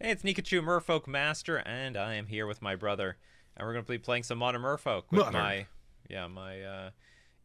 Hey, it's Nikachu Merfolk Master, and I am here with my brother, and we're gonna be playing some Modern Merfolk with Modern. my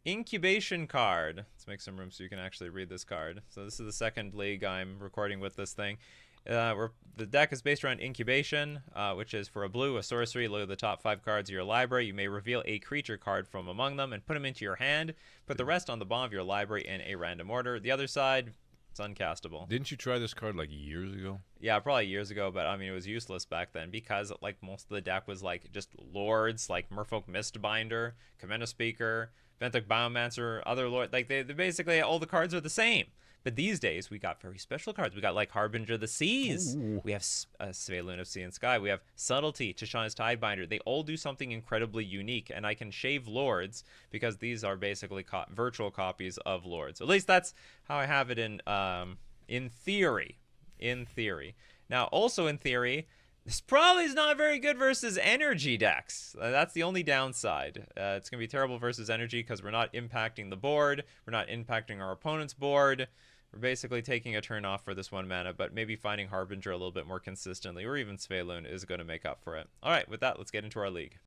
incubation card. Let's make some room so you can actually read this card. So this is the second league I'm recording with this thing. The deck is based around incubation, which is for a blue, a sorcery. Look at the top 5 cards of your library. You may reveal a creature card from among them and put them into your hand. Put the rest on the bottom of your library in a random order. The other side, it's uncastable. Didn't you try this card like years ago? Yeah, probably years ago, but I mean it was useless back then because like most of the deck was like just lords, like Merfolk Mistbinder, Commander Speaker, Ventic Biomancer, other lord. Like they basically all the cards are the same. But these days we got very special cards. We got like Harbinger of the Seas. Ooh. We have Svaelun of Sea and Sky. We have Subtlety, Tishana's Tidebinder. They all do something incredibly unique, and I can shave lords because these are basically virtual copies of lords. At least that's how I have it in theory. In theory. Now, also in theory, this probably is not very good versus energy decks. That's the only downside. It's going to be terrible versus energy because we're not impacting the board. We're not impacting our opponent's board. We're basically taking a turn off for this 1 mana, but maybe finding Harbinger a little bit more consistently, or even Svaelun, is going to make up for it. All right, with that, let's get into our league.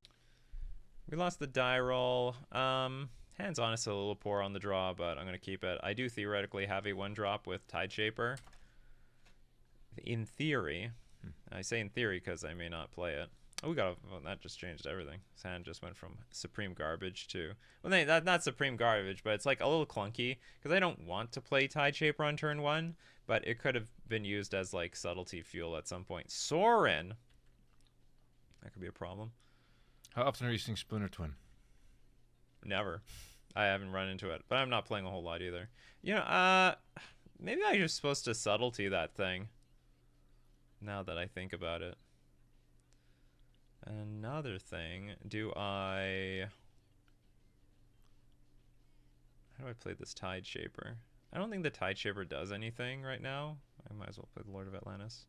We lost the die roll. Hands honestly a little poor on the draw, but I'm going to keep it. I do theoretically have a 1-drop with Tideshaper. In theory, I say in theory because I may not play it. Oh, that just changed everything. His hand just went from supreme garbage to, well, not supreme garbage, but it's like a little clunky because I don't want to play Tideshaper on turn 1, but it could have been used as like subtlety fuel at some point. Sorin, that could be a problem. How often are you seeing Splinter Twin? Never. I haven't run into it, but I'm not playing a whole lot either. Maybe I was supposed to subtlety that thing. Now that I think about it. Another thing, how do I play this Tideshaper? I don't think the Tideshaper does anything right now. I might as well play the Lord of Atlantis.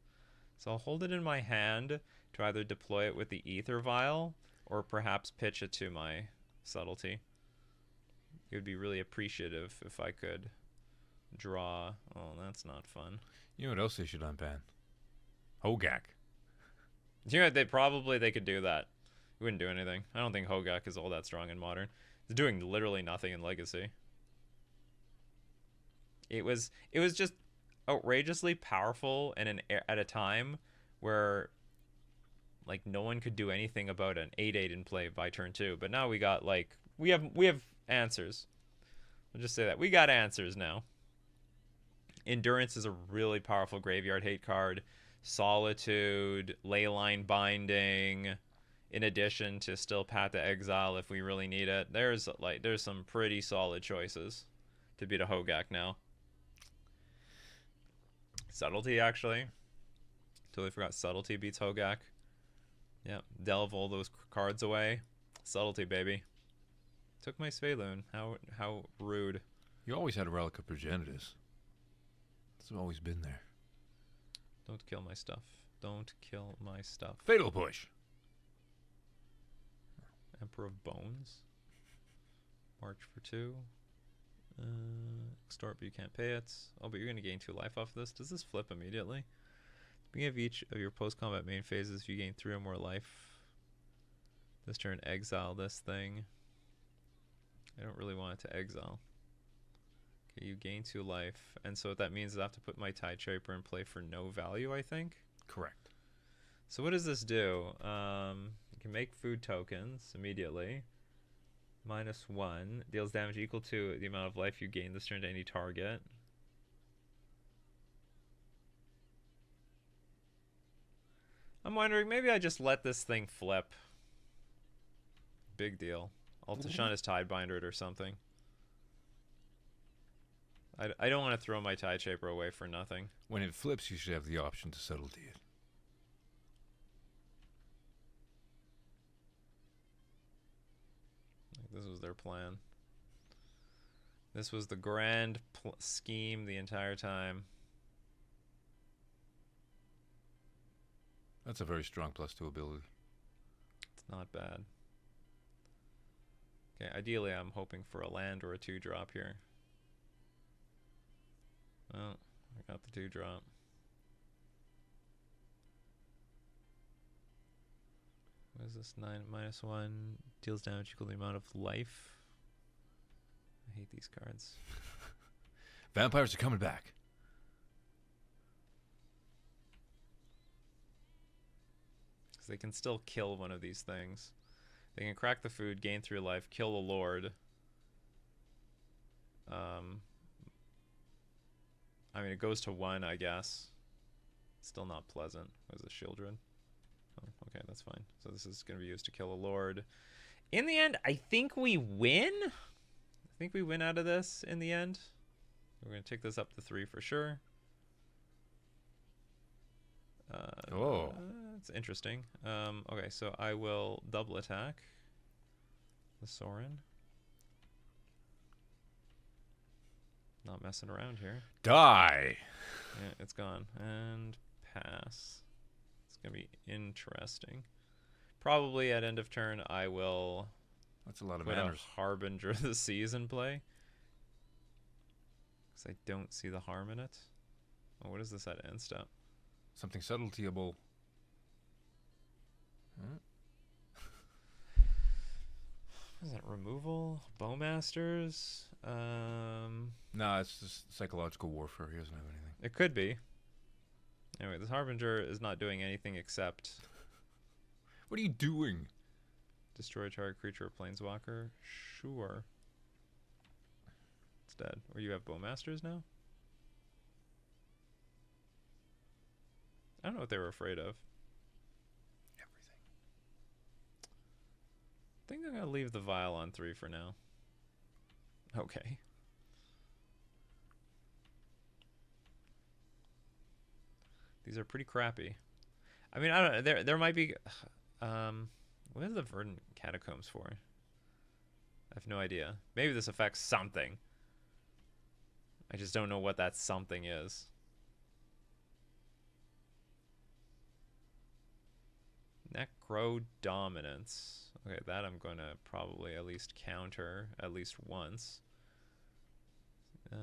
So I'll hold it in my hand to either deploy it with the Ether Vial or perhaps pitch it to my subtlety. It would be really appreciative if I could draw. Oh, that's not fun. You know what else they should unban? Hogak. You know, they could do that. It wouldn't do anything. I don't think Hogak is all that strong in Modern. It's doing literally nothing in Legacy. It was just outrageously powerful and at a time where like no one could do anything about an 8/8 in play by turn 2. But now we got like we have answers. I'll just say that we got answers now. Endurance is a really powerful graveyard hate card. Solitude, Leyline Binding, in addition to still Path to Exile if we really need it. There's some pretty solid choices to beat a Hogak now. Subtlety, actually. Totally forgot Subtlety beats Hogak. Yep, delve all those cards away. Subtlety, baby. Took my Svaelun. How rude. You always had a Relic of Progenitus. It's always been there. Don't kill my stuff. Don't kill my stuff. Fatal Push. Emperor of Bones. March for 2. Extort, but you can't pay it. Oh, but you're going to gain 2 life off of this. Does this flip immediately? At the beginning of each of your post-combat main phases, if you gain 3 or more life, this turn exile this thing. I don't really want it to exile. Okay, you gain 2 life, and so what that means is I have to put my Tideshaper in play for no value, I think. Correct. So what does this do? You can make food tokens immediately. -1 deals damage equal to the amount of life you gain this turn to any target. I'm wondering, maybe I just let this thing flip. Big deal. I'll Tishana's Tidebinder it or something. I don't want to throw my Tideshaper away for nothing. When it flips, you should have the option to subtlety it. This was their plan. This was the grand scheme the entire time. That's a very strong +2 ability. It's not bad. Okay, ideally I'm hoping for a land or a 2-drop here. Well, I got the 2-drop. What is this? 9 -1 deals damage equal to the amount of life. I hate these cards. Vampires are coming back. Because they can still kill one of these things. They can crack the food, gain 3 life, kill a lord. I mean, it goes to 1, I guess. Still not pleasant. What is this, Shieldred? Oh, okay, that's fine. So this is going to be used to kill a lord. In the end, I think we win. I think we win out of this in the end. We're going to take this up to 3 for sure. It's interesting. Okay, so I will double attack the Sorin. Not messing around here. Die. Yeah, it's gone. And pass. It's going to be interesting. Probably at end of turn, I will That's a lot of put a manners. Harbinger of the Seas in play. Because I don't see the harm in it. Oh, what is this at end step? Something subtletyable. Huh? What is that? Removal? Bowmasters? Nah, it's just psychological warfare. He doesn't have anything. It could be. Anyway, this Harbinger is not doing anything except What are you doing? destroy target creature or planeswalker. Sure. It's dead. Or you have Bowmasters now? I don't know what they were afraid of. Everything. I think I'm going to leave the Vial on 3 for now. Okay. These are pretty crappy. I mean, I don't know. There might be... what is the Verdant Catacombs for? I have no idea. Maybe this affects something. I just don't know what that something is. Necro Dominance. Okay, that I'm going to probably at least counter at least once. Yeah,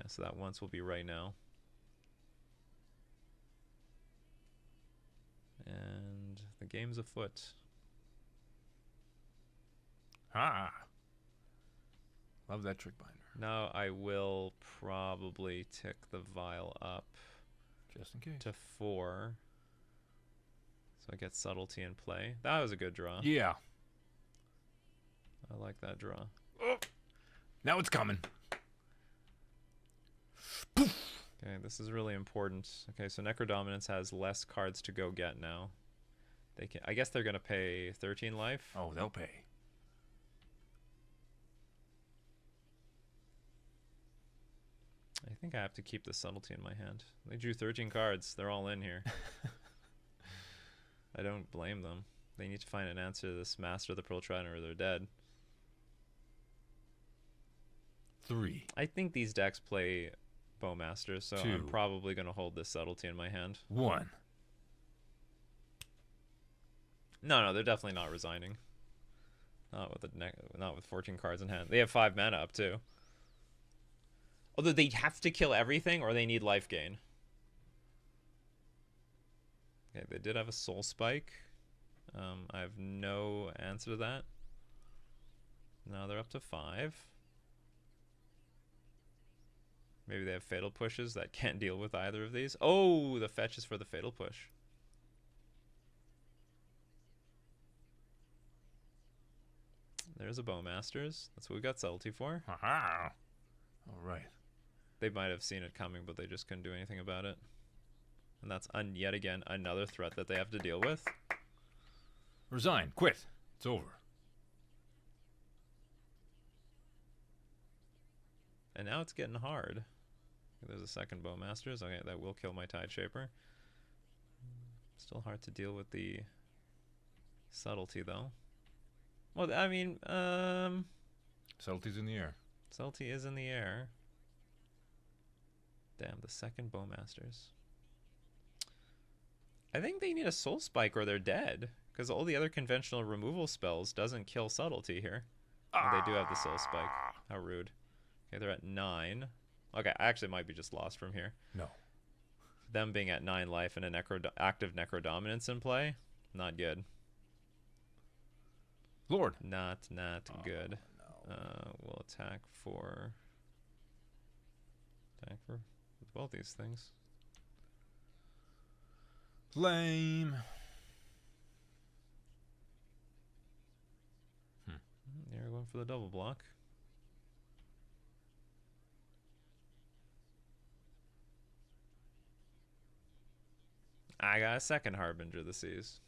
so that once will be right now. And the game's afoot. Ah. Love that trick binder. Now I will probably tick the Vial up Just in case. to 4. So I get Subtlety in play. That was a good draw. Yeah. I like that draw. Oh. Now it's coming. Okay, this is really important. Okay, so Necrodominance has less cards to go get now. They can. I guess they're gonna pay 13 life. Oh, they'll pay. I think I have to keep the Subtlety in my hand. They drew 13 cards. They're all in here. I don't blame them. They need to find an answer to this Master of the Pearl Trident or they're dead. 3. I think these decks play Bowmasters, so 2. I'm probably going to hold this Subtlety in my hand. 1. No, they're definitely not resigning. Not with not with 14 cards in hand. They have 5 mana up too. Although they have to kill everything or they need life gain. Okay, they did have a Soul Spike. I have no answer to that. Now they're up to 5. Maybe they have Fatal Pushes that can't deal with either of these. Oh, the fetch is for the Fatal Push. There's a Bowmasters. That's what we got Subtlety for. Haha. All right. They might have seen it coming, but they just couldn't do anything about it. And that's yet again another threat that they have to deal with. Resign. Quit. It's over. And now it's getting hard. There's a second Bowmasters. Okay, that will kill my Tide Shaper. Still hard to deal with the Subtlety, though. Well, I mean, Subtlety's in the air. Subtlety is in the air. Damn, the second Bowmasters. I think they need a Soul Spike or they're dead. Because all the other conventional removal spells doesn't kill Subtlety here. Oh, they do have the Soul Spike. How rude. Okay, they're at 9. Okay, I actually might be just lost from here. No. Them being at 9 life and an active Necrodominance in play. Not good. Lord. Not good. No. We'll attack for with both these things. Lame. Yeah, we're going for the double block. I got a second Harbinger of the Seas.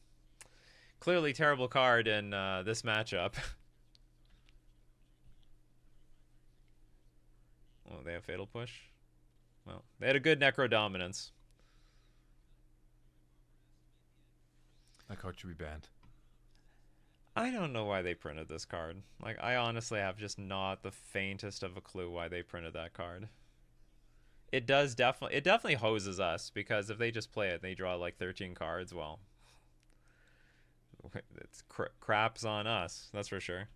Clearly terrible card in this matchup. Oh, they have Fatal Push? Well, they had a good Necro Dominance. That card should be banned. I don't know why they printed this card. Like, I honestly have just not the faintest of a clue why they printed that card. It definitely hoses us, because if they just play it and they draw like 13 cards, well, it's craps on us, that's for sure.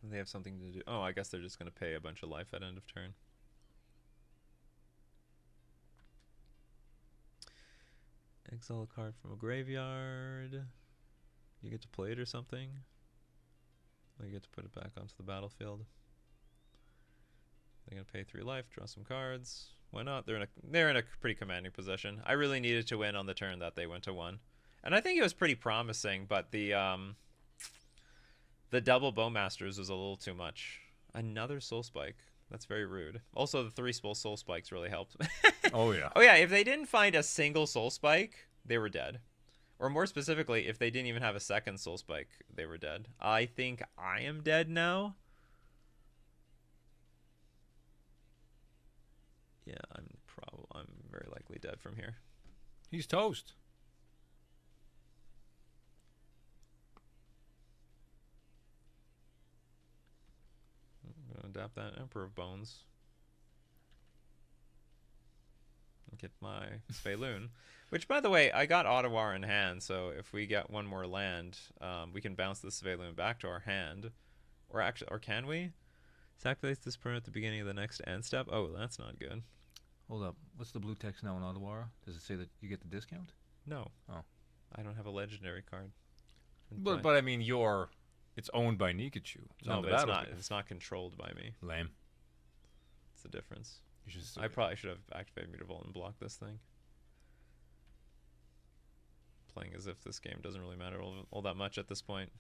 They have something to do. Oh, I guess they're just going to pay a bunch of life at end of turn. Exile a card from a graveyard. You get to play it or something. Or you get to put it back onto the battlefield. They're going to pay 3 life, draw some cards. Why not? They're in a pretty commanding position. I really needed to win on the turn that they went to 1. And I think it was pretty promising, but the double Bowmasters was a little too much. Another Soul Spike. That's very rude. Also, the 3 Soul Spikes really helped. Oh, yeah. Oh, yeah. If they didn't find a single Soul Spike, they were dead. Or more specifically, if they didn't even have a second Soul Spike, they were dead. I think I am dead now. Yeah, I'm very likely dead from here. He's toast. I'm gonna adapt that Emperor of Bones. And get my Spaloon. Which, by the way, I got Ottawa in hand, so if we get one more land, we can bounce the Spaloon back to our hand. Or can we? Sacrifice this permanent at the beginning of the next end step? Oh, that's not good. Hold up. What's the blue text now in Ottawa? Does it say that you get the discount? No. Oh. I don't have a legendary card. But I mean, it's owned by Nikachu. No, but it's not controlled by me. Lame. It's the difference. You should I probably should have activated Mutavault and blocked this thing. Playing as if this game doesn't really matter all that much at this point.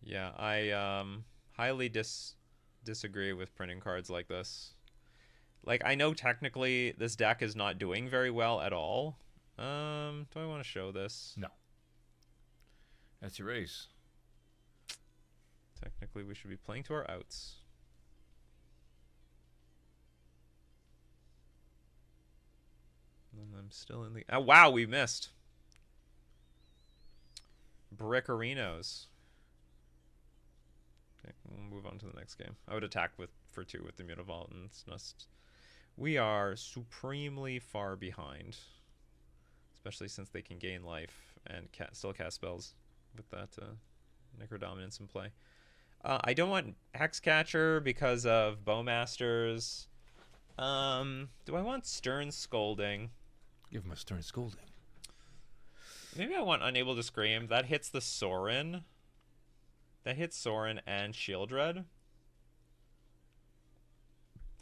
Yeah, I highly disagree with printing cards like this. Like, I know technically this deck is not doing very well at all. Do I want to show this? No. That's your ace. Technically, we should be playing to our outs. And I'm still in the... Oh, wow, we missed. Brickarinos. Okay, we'll move on to the next game. I would attack for 2 with the Mutavault, and it's just... We are supremely far behind. Especially since they can gain life and still cast spells with that Necrodominance in play. I don't want Hexcatcher because of Bowmasters. Do I want Stern Scolding? Give him a Stern Scolding. Maybe I want Unable to Scream. That hits the Sorin. That hits Sorin and Shieldred.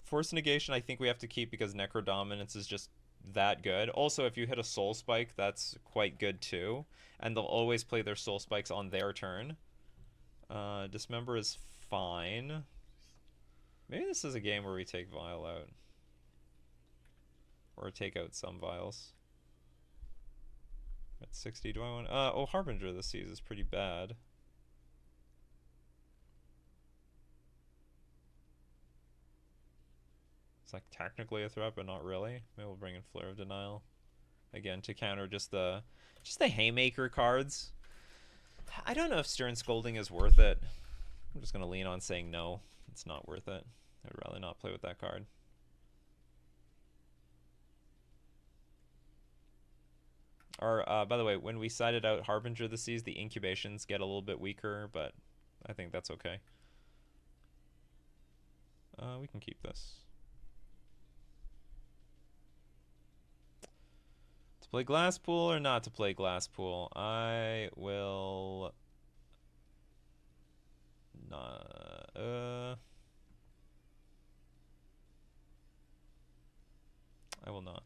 Force Negation I think we have to keep because Necrodominance is just that good. Also, if you hit a Soul Spike, that's quite good too. And they'll always play their Soul Spikes on their turn. Dismember is fine. Maybe this is a game where we take Vial out. Or take out some Vials. At 60, do I want... oh, Harbinger of the Seas is pretty bad. It's like technically a threat, but not really. Maybe we'll bring in Flare of Denial. Again, to counter just the Haymaker cards. I don't know if Stern Scolding is worth it. I'm just going to lean on saying no. It's not worth it. I'd rather not play with that card. Or, by the way, when we sided out Harbinger of the Seas, the incubations get a little bit weaker, but I think that's okay. We can keep this. play Glasspool or not to play Glasspool? I will not. I will not.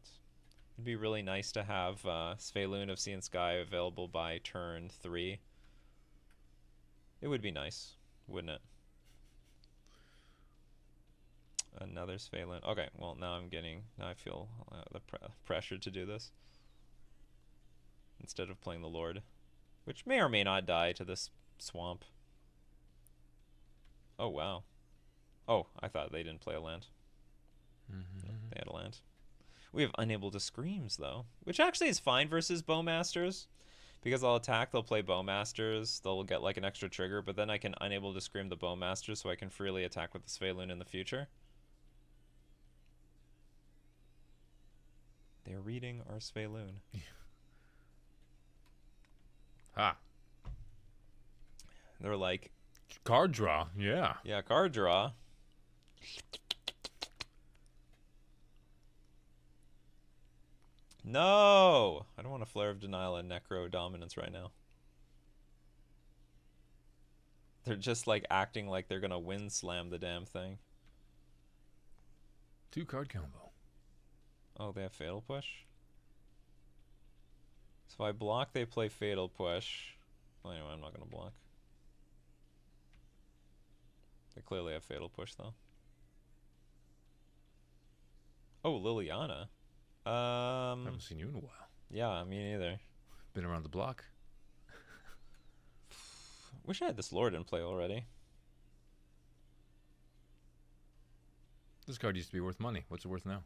It'd be really nice to have Svelune of Sea and Sky available by turn 3. It would be nice, wouldn't it? Another Svelune. Okay, well now I feel the pressure to do this. Instead of playing the Lord, which may or may not die to this swamp. Oh, wow. Oh, I thought they didn't play a land. They had a land. We have Unable to Screams, though, which actually is fine versus Bowmasters. Because I'll attack, they'll play Bowmasters, they'll get like an extra trigger, but then I can Unable to Scream the Bowmasters so I can freely attack with the Svelune in the future. They're reading our Svelune. Ha. They're like... Card draw, yeah. Yeah, card draw. No! I don't want a Flare of Denial and Necro Dominance right now. They're just like acting like they're gonna win slam the damn thing. 2-card combo. Oh, they have Fatal Push? So if I block, they play Fatal Push. Well, anyway, I'm not gonna block. They clearly have Fatal Push, though. Oh, Liliana. Haven't seen you in a while. Yeah, me neither. Been around the block. Wish I had this Lord in play already. This card used to be worth money. What's it worth now?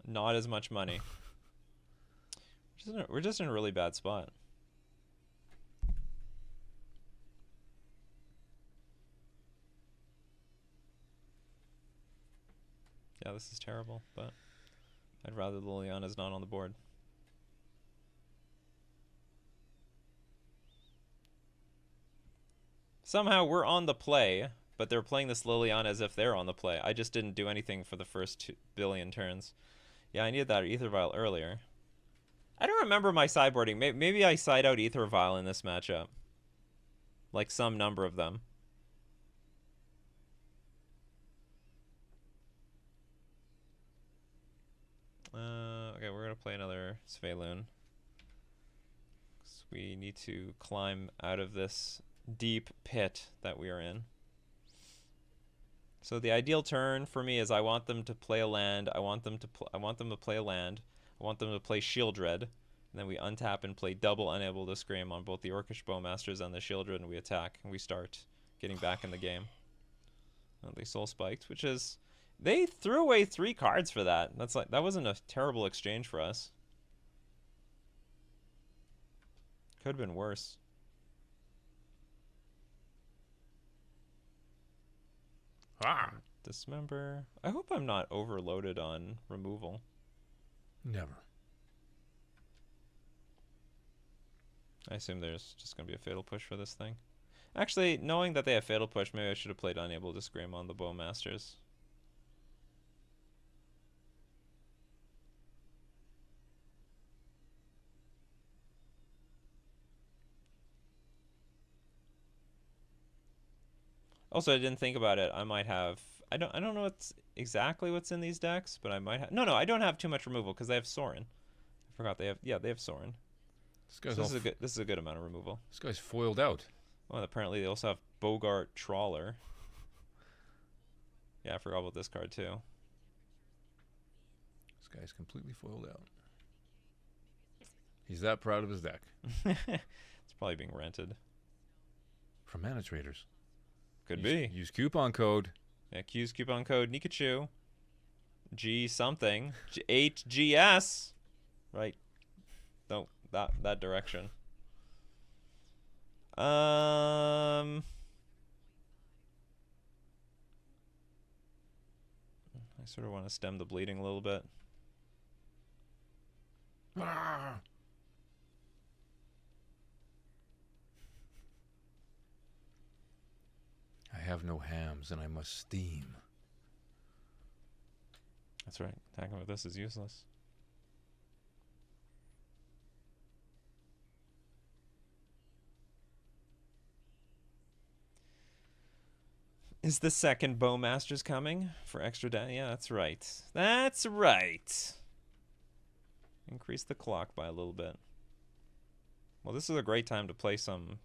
Not as much money. We're just in a really bad spot. Yeah, this is terrible, but I'd rather Liliana's not on the board. Somehow we're on the play, but they're playing this Liliana as if they're on the play. I just didn't do anything for the first 2 billion turns. Yeah, I needed that Aether Vial earlier. I don't remember my sideboarding. Maybe I side out Aether Vial in this matchup. Like some number of them. Okay, we're going to play another Svelune. We need to climb out of this deep pit that we are in. So the ideal turn for me is I want them to play a land. I want them to play a land. I want them to play Shieldred. And then we untap and play double Unable to Scream on both the Orcish Bowmasters and the Shieldred, and we attack and we start getting back in the game. They Soul Spiked, which is... They threw away 3 cards for that. That wasn't a terrible exchange for us. Could have been worse. Ah! Dismember. I hope I'm not overloaded on removal. Never. I assume there's just going to be a Fatal Push for this thing. Actually, knowing that they have Fatal Push, maybe I should have played Unable to Scream on the Bowmasters. Also, I didn't think about it. I might have... I don't know exactly what's in these decks, but I might have... No, I don't have too much removal because they have Sorin. I forgot they have... Yeah, they have Sorin. This So this is a good amount of removal. This guy's foiled out. Well, apparently they also have Bogart Trawler. Yeah, I forgot about this card too. This guy's completely foiled out. He's that proud of his deck. It's probably being rented. From Mana Traders. Could be. Use coupon code. Yeah, use coupon code Nikachu. G something. 8GS. Right. Don't that direction. I sort of want to stem the bleeding a little bit. Ah! I have no hams and I must steam. That's right. Attacking with this is useless. Is the second Bowmasters coming for extra Yeah, that's right. That's right. Increase the clock by a little bit. Well, this is a great time to play some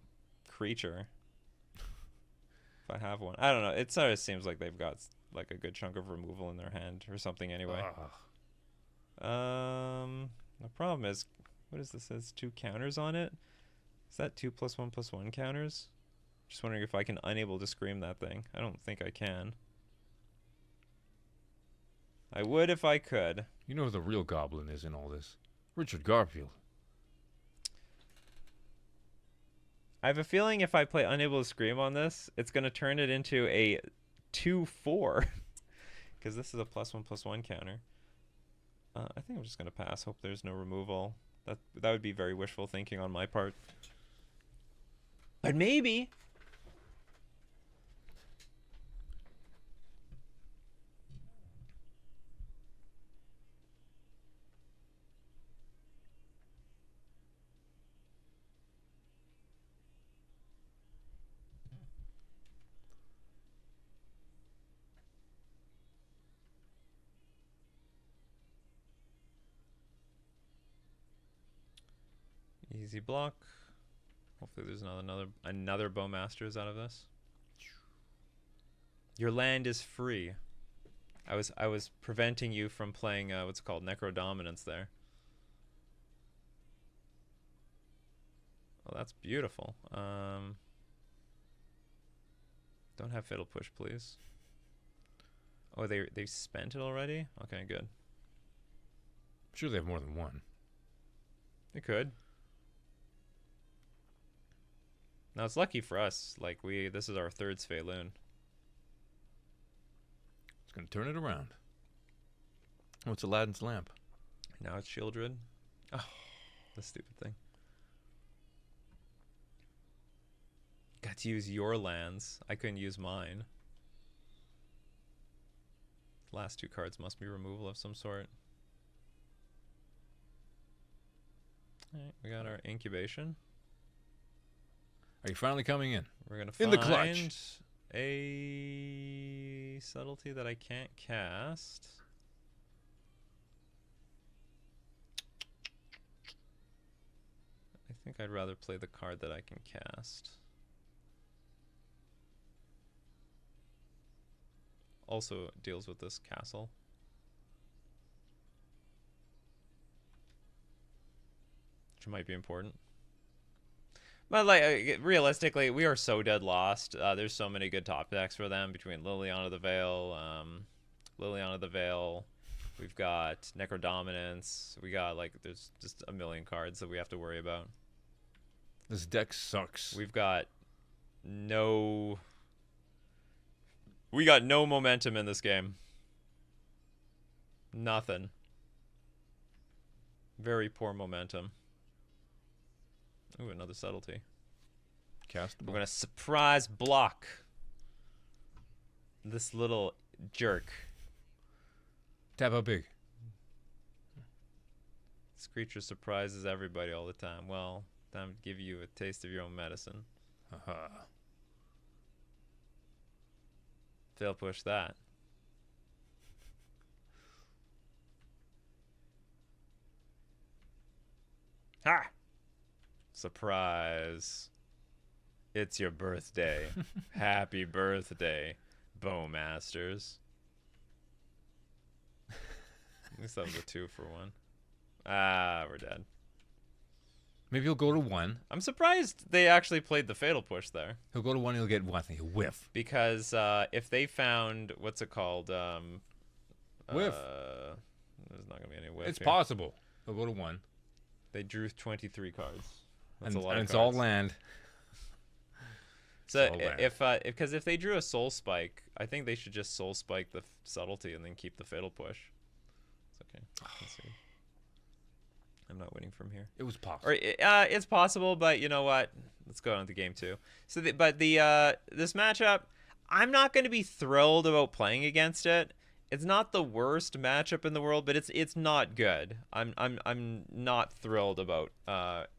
creature. If I have one. I don't know. It sort of seems like they've got like a good chunk of removal in their hand or something anyway. The problem is, what is this? It has 2 counters on it? Is that 2+1/+1 counters? Just wondering if I can unable to scream that thing. I don't think I can. I would if I could. You know who the real goblin is in all this? Richard Garfield. I have a feeling if I play Unable to Scream on this, it's going to turn it into a 2/4. Because this is a +1/+1 counter. I think I'm just going to pass. Hope there's no removal. That would be very wishful thinking on my part. But maybe. Easy block. Hopefully there's another Bowmasters out of this. Your land is free. I was preventing you from playing what's it called, Necrodominance there. Oh, that's beautiful. Don't have Fatal Push, please. Oh, they spent it already? Okay, good. I'm sure they have more than one. They could. Now it's lucky for us. Like this is our 3rd Sphaloon. It's gonna turn it around. Oh, it's Aladdin's lamp. Now it's Shieldred. Oh, the stupid thing. Got to use your lands. I couldn't use mine. Last 2 cards must be removal of some sort. Alright, we got our incubation. Are you finally coming in? We're gonna In find the clutch. a subtlety that I can't cast. I think I'd rather play the card that I can cast. Also deals with this castle. Which might be important. But like realistically, we are so dead lost. There's so many good top decks for them between Liliana the Veil. We've got Necrodominance. We got there's just a million cards that we have to worry about. This deck sucks. We got no momentum in this game. Nothing. Very poor momentum. Ooh, another subtlety. Castable. We're gonna surprise block this little jerk. Tap how big? This creature surprises everybody all the time. Well, time to give you a taste of your own medicine. Haha. Fail push that. Ha! Surprise. It's your birthday. Happy birthday, Bowmasters. At least that was a 2 for 1. Ah, we're dead. Maybe he'll go to 1. I'm surprised they actually played the Fatal Push there. He'll go to 1, he'll get 1 thing. He'll whiff. Because if they found, what's it called? Whiff. There's not going to be any whiff. It's here. possible. He'll go to 1. They drew 23 cards. That's And a lot of it's cards. all land. So all land. if they drew a Soul Spike, I think they should just Soul Spike the subtlety and then keep the Fatal Push. It's okay. Let's see. I'm not winning from here. It was possible. Or it's possible, but you know what? Let's go on to game 2. So, this matchup, I'm not going to be thrilled about playing against it. It's not the worst matchup in the world, but it's not good. I'm not thrilled about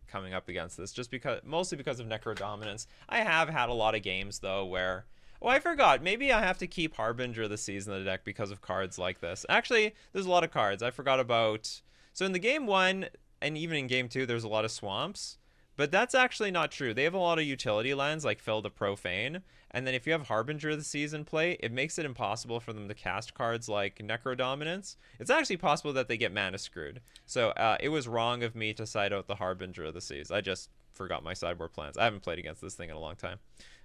coming up against this, mostly because of Necrodominance. I have had a lot of games though where Oh, I forgot. Maybe I have to keep Harbinger of the Seas in the deck because of cards like this. Actually, there's a lot of cards. I forgot about. So in the game one and even in game two, there's a lot of swamps. But that's actually not true. They have a lot of utility lands like Fill the Profane. And then if you have Harbinger of the Seas in play, it makes it impossible for them to cast cards like Necrodominance. It's actually possible that they get mana screwed. So it was wrong of me to side out the Harbinger of the Seas. I just forgot my sideboard plans. I haven't played against this thing in a long time.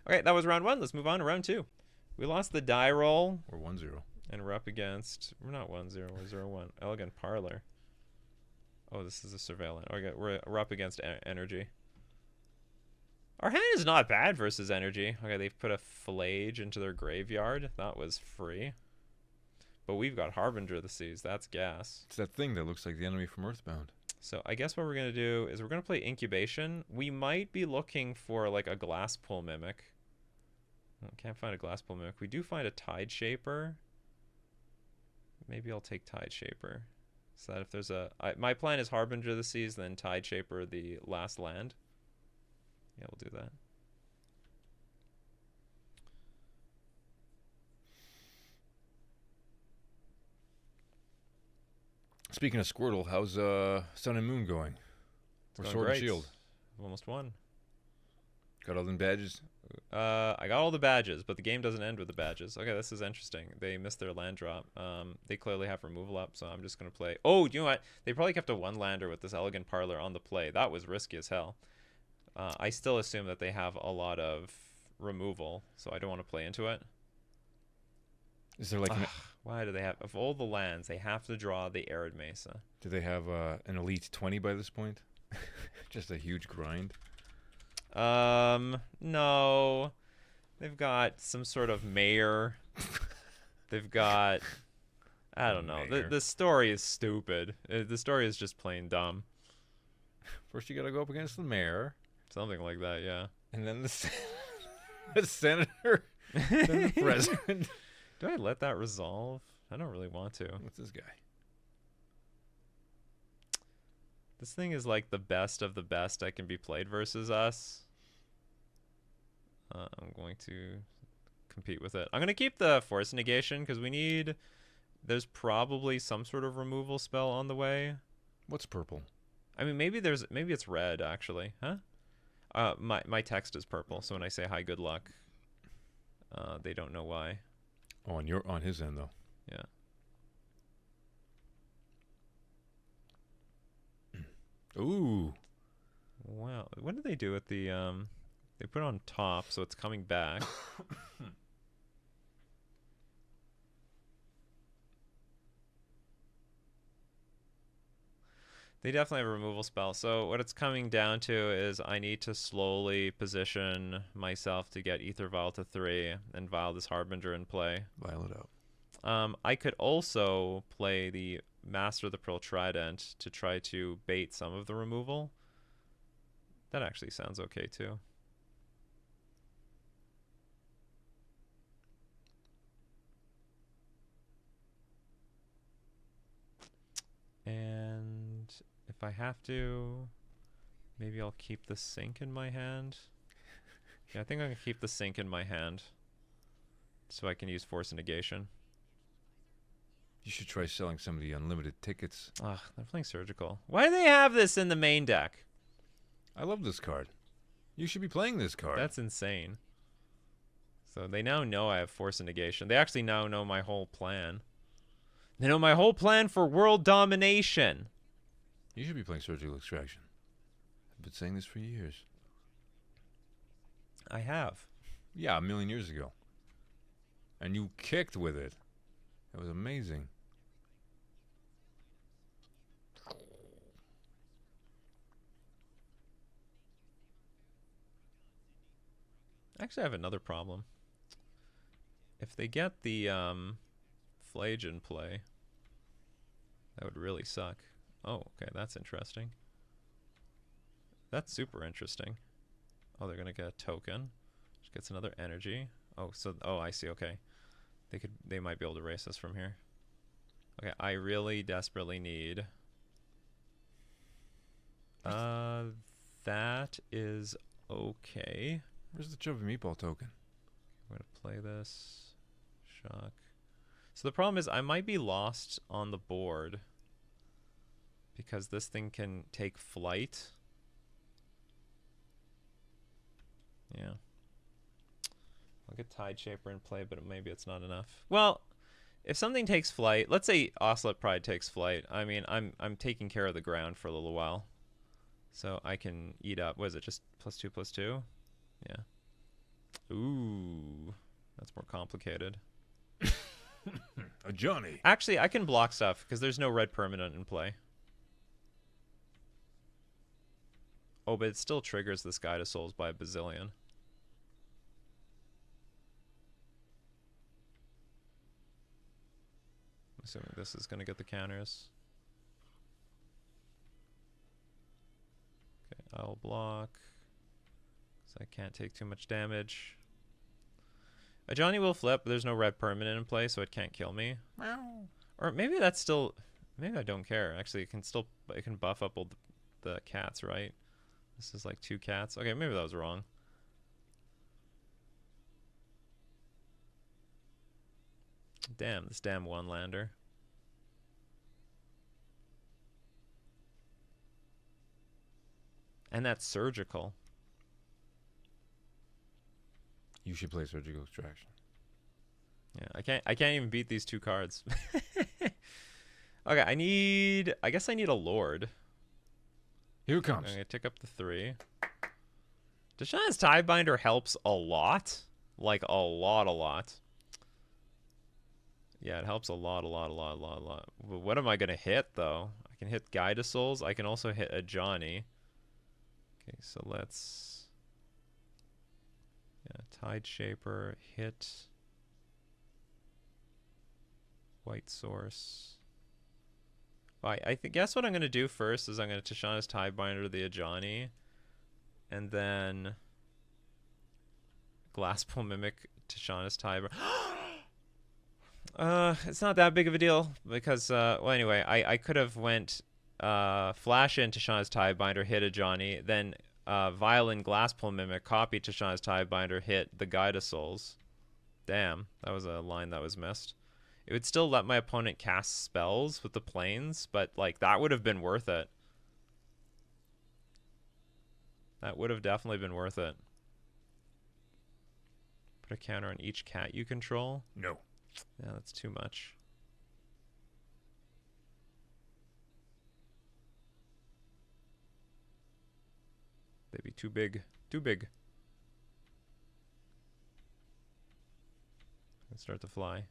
Okay, that was round one. Let's move on to round two. We lost the die roll. Or 1-0. And we're up against... We're not 1-0. We're 0-1. Elegant Parlor. Oh, this is a surveillance. Okay, we're up against energy. Our hand is not bad versus energy. Okay, they've put a Flage into their graveyard. That was free. But we've got Harbinger of the Seas. That's gas. It's that thing that looks like the enemy from Earthbound. So I guess what we're going to do is we're going to play Incubation. We might be looking for like a Glasspool Mimic. Can't find a Glasspool Mimic. We do find a Tide Shaper. Maybe I'll take Tide Shaper. So that if there's a... my plan is Harbinger of the Seas, then Tide Shaper, the last land. Yeah, we'll do that. Speaking of Squirtle, how's Sun and Moon going? Or Going Sword great. and Shield? Almost won. Got all them badges? I got all the badges, but the game doesn't end with the badges. Okay, this is interesting. They missed their land drop. They clearly have removal up, so I'm just going to play... Oh, you know what? They probably kept a one-lander with this Elegant Parlor on the play. That was risky as hell. I still assume that they have a lot of removal, so I don't want to play into it. Is there like... Why do they have... Of all the lands, they have to draw the Arid Mesa. Do they have an Elite 20 by this point? Just a huge grind? No. They've got some sort of mayor. They've got... I don't know. The story is stupid. The story is just plain dumb. First you gotta go up against the mayor. Something like that, yeah. And then the senator. Then the president. Do I let that resolve? I don't really want to. What's this guy? This thing is like the best of the best that can be played versus us. I'm going to compete with it. I'm going to keep the Force Negation because we need... There's probably some sort of removal spell on the way. What's purple? I mean, maybe it's red, actually. Huh? My text is purple, so when I say hi, good luck, they don't know why. Oh, on his end, though. Yeah. Ooh. Wow. What did they do with the... They put it on top, so it's coming back. They definitely have a removal spell. So what it's coming down to is I need to slowly position myself to get Ether Vial to 3 and Vial this Harbinger in play. Vial it out. I could also play the Master of the Pearl Trident to try to bait some of the removal. That actually sounds okay too. And if I have to, maybe I'll keep the Sink in my hand. Yeah, I think I'm going to keep the Sink in my hand so I can use Force Negation. You should try selling some of the unlimited tickets. Ugh, they're playing Surgical. Why do they have this in the main deck? I love this card. You should be playing this card. That's insane. So they now know I have Force Negation. They actually now know my whole plan. They know my whole plan for world domination. You should be playing Surgical Extraction. I've been saying this for years. I have. Yeah, 1,000,000 years ago. And you kicked with it. It was amazing. Actually, I have another problem. If they get the Flage in play, that would really suck. Oh, okay, that's interesting. That's super interesting. Oh, they're gonna get a token. Which gets another energy. Oh, so I see. Okay, they might be able to race us from here. Okay, I really desperately need. That is okay. Where's the Chubby Meatball token? going to play this. Shock. So the problem is I might be lost on the board because this thing can take flight. Yeah. I'll get Tide Shaper in play, but maybe it's not enough. Well, if something takes flight, let's say Ocelot Pride takes flight. I mean, I'm taking care of the ground for a little while. So I can eat up. What is it? Just +2/+2? Yeah. Ooh. That's more complicated. A Johnny. Actually, I can block stuff because there's no red permanent in play. Oh, but it still triggers this Guide of Souls by a bazillion. I'm assuming this is going to get the counters. Okay, I'll block. So I can't take too much damage. A Johnny will flip, but there's no red permanent in play, so it can't kill me. Meow. Or maybe that's still... Maybe I don't care. Actually, it can buff up all the cats, right? This is like 2 cats. Okay, maybe that was wrong. Damn, this damn one-lander. And that's surgical. You should play Surgical Extraction. Yeah, I can't even beat these 2 cards. Okay, I guess I need a Lord. Here it comes. I'm gonna tick up the 3. Deshaun's Tidebinder helps a lot. Like a lot. Yeah, it helps a lot. But what am I gonna hit though? I can hit Guide of Souls. I can also hit a Johnny. Okay, so let's... Yeah, Tide Shaper, hit... White Source. I guess what I'm going to do first is I'm going to Tishana's Tidebinder the Ajani. And then... Glasspool Mimic Tishana's Tidebinder. It's not that big of a deal because, well, anyway, I could have went Flash in Tishana's Tidebinder, hit a Johnny, then Violin Glasspool Mimic, copy Tishana's Tidebinder, hit the Guide of Souls. Damn, that was a line that was missed. It would still let my opponent cast spells with the planes, but, like, that would have been worth it. That would have definitely been worth it. Put a counter on each cat you control. No. Yeah, that's too much. They'd be too big. Too big. Let's start to fly.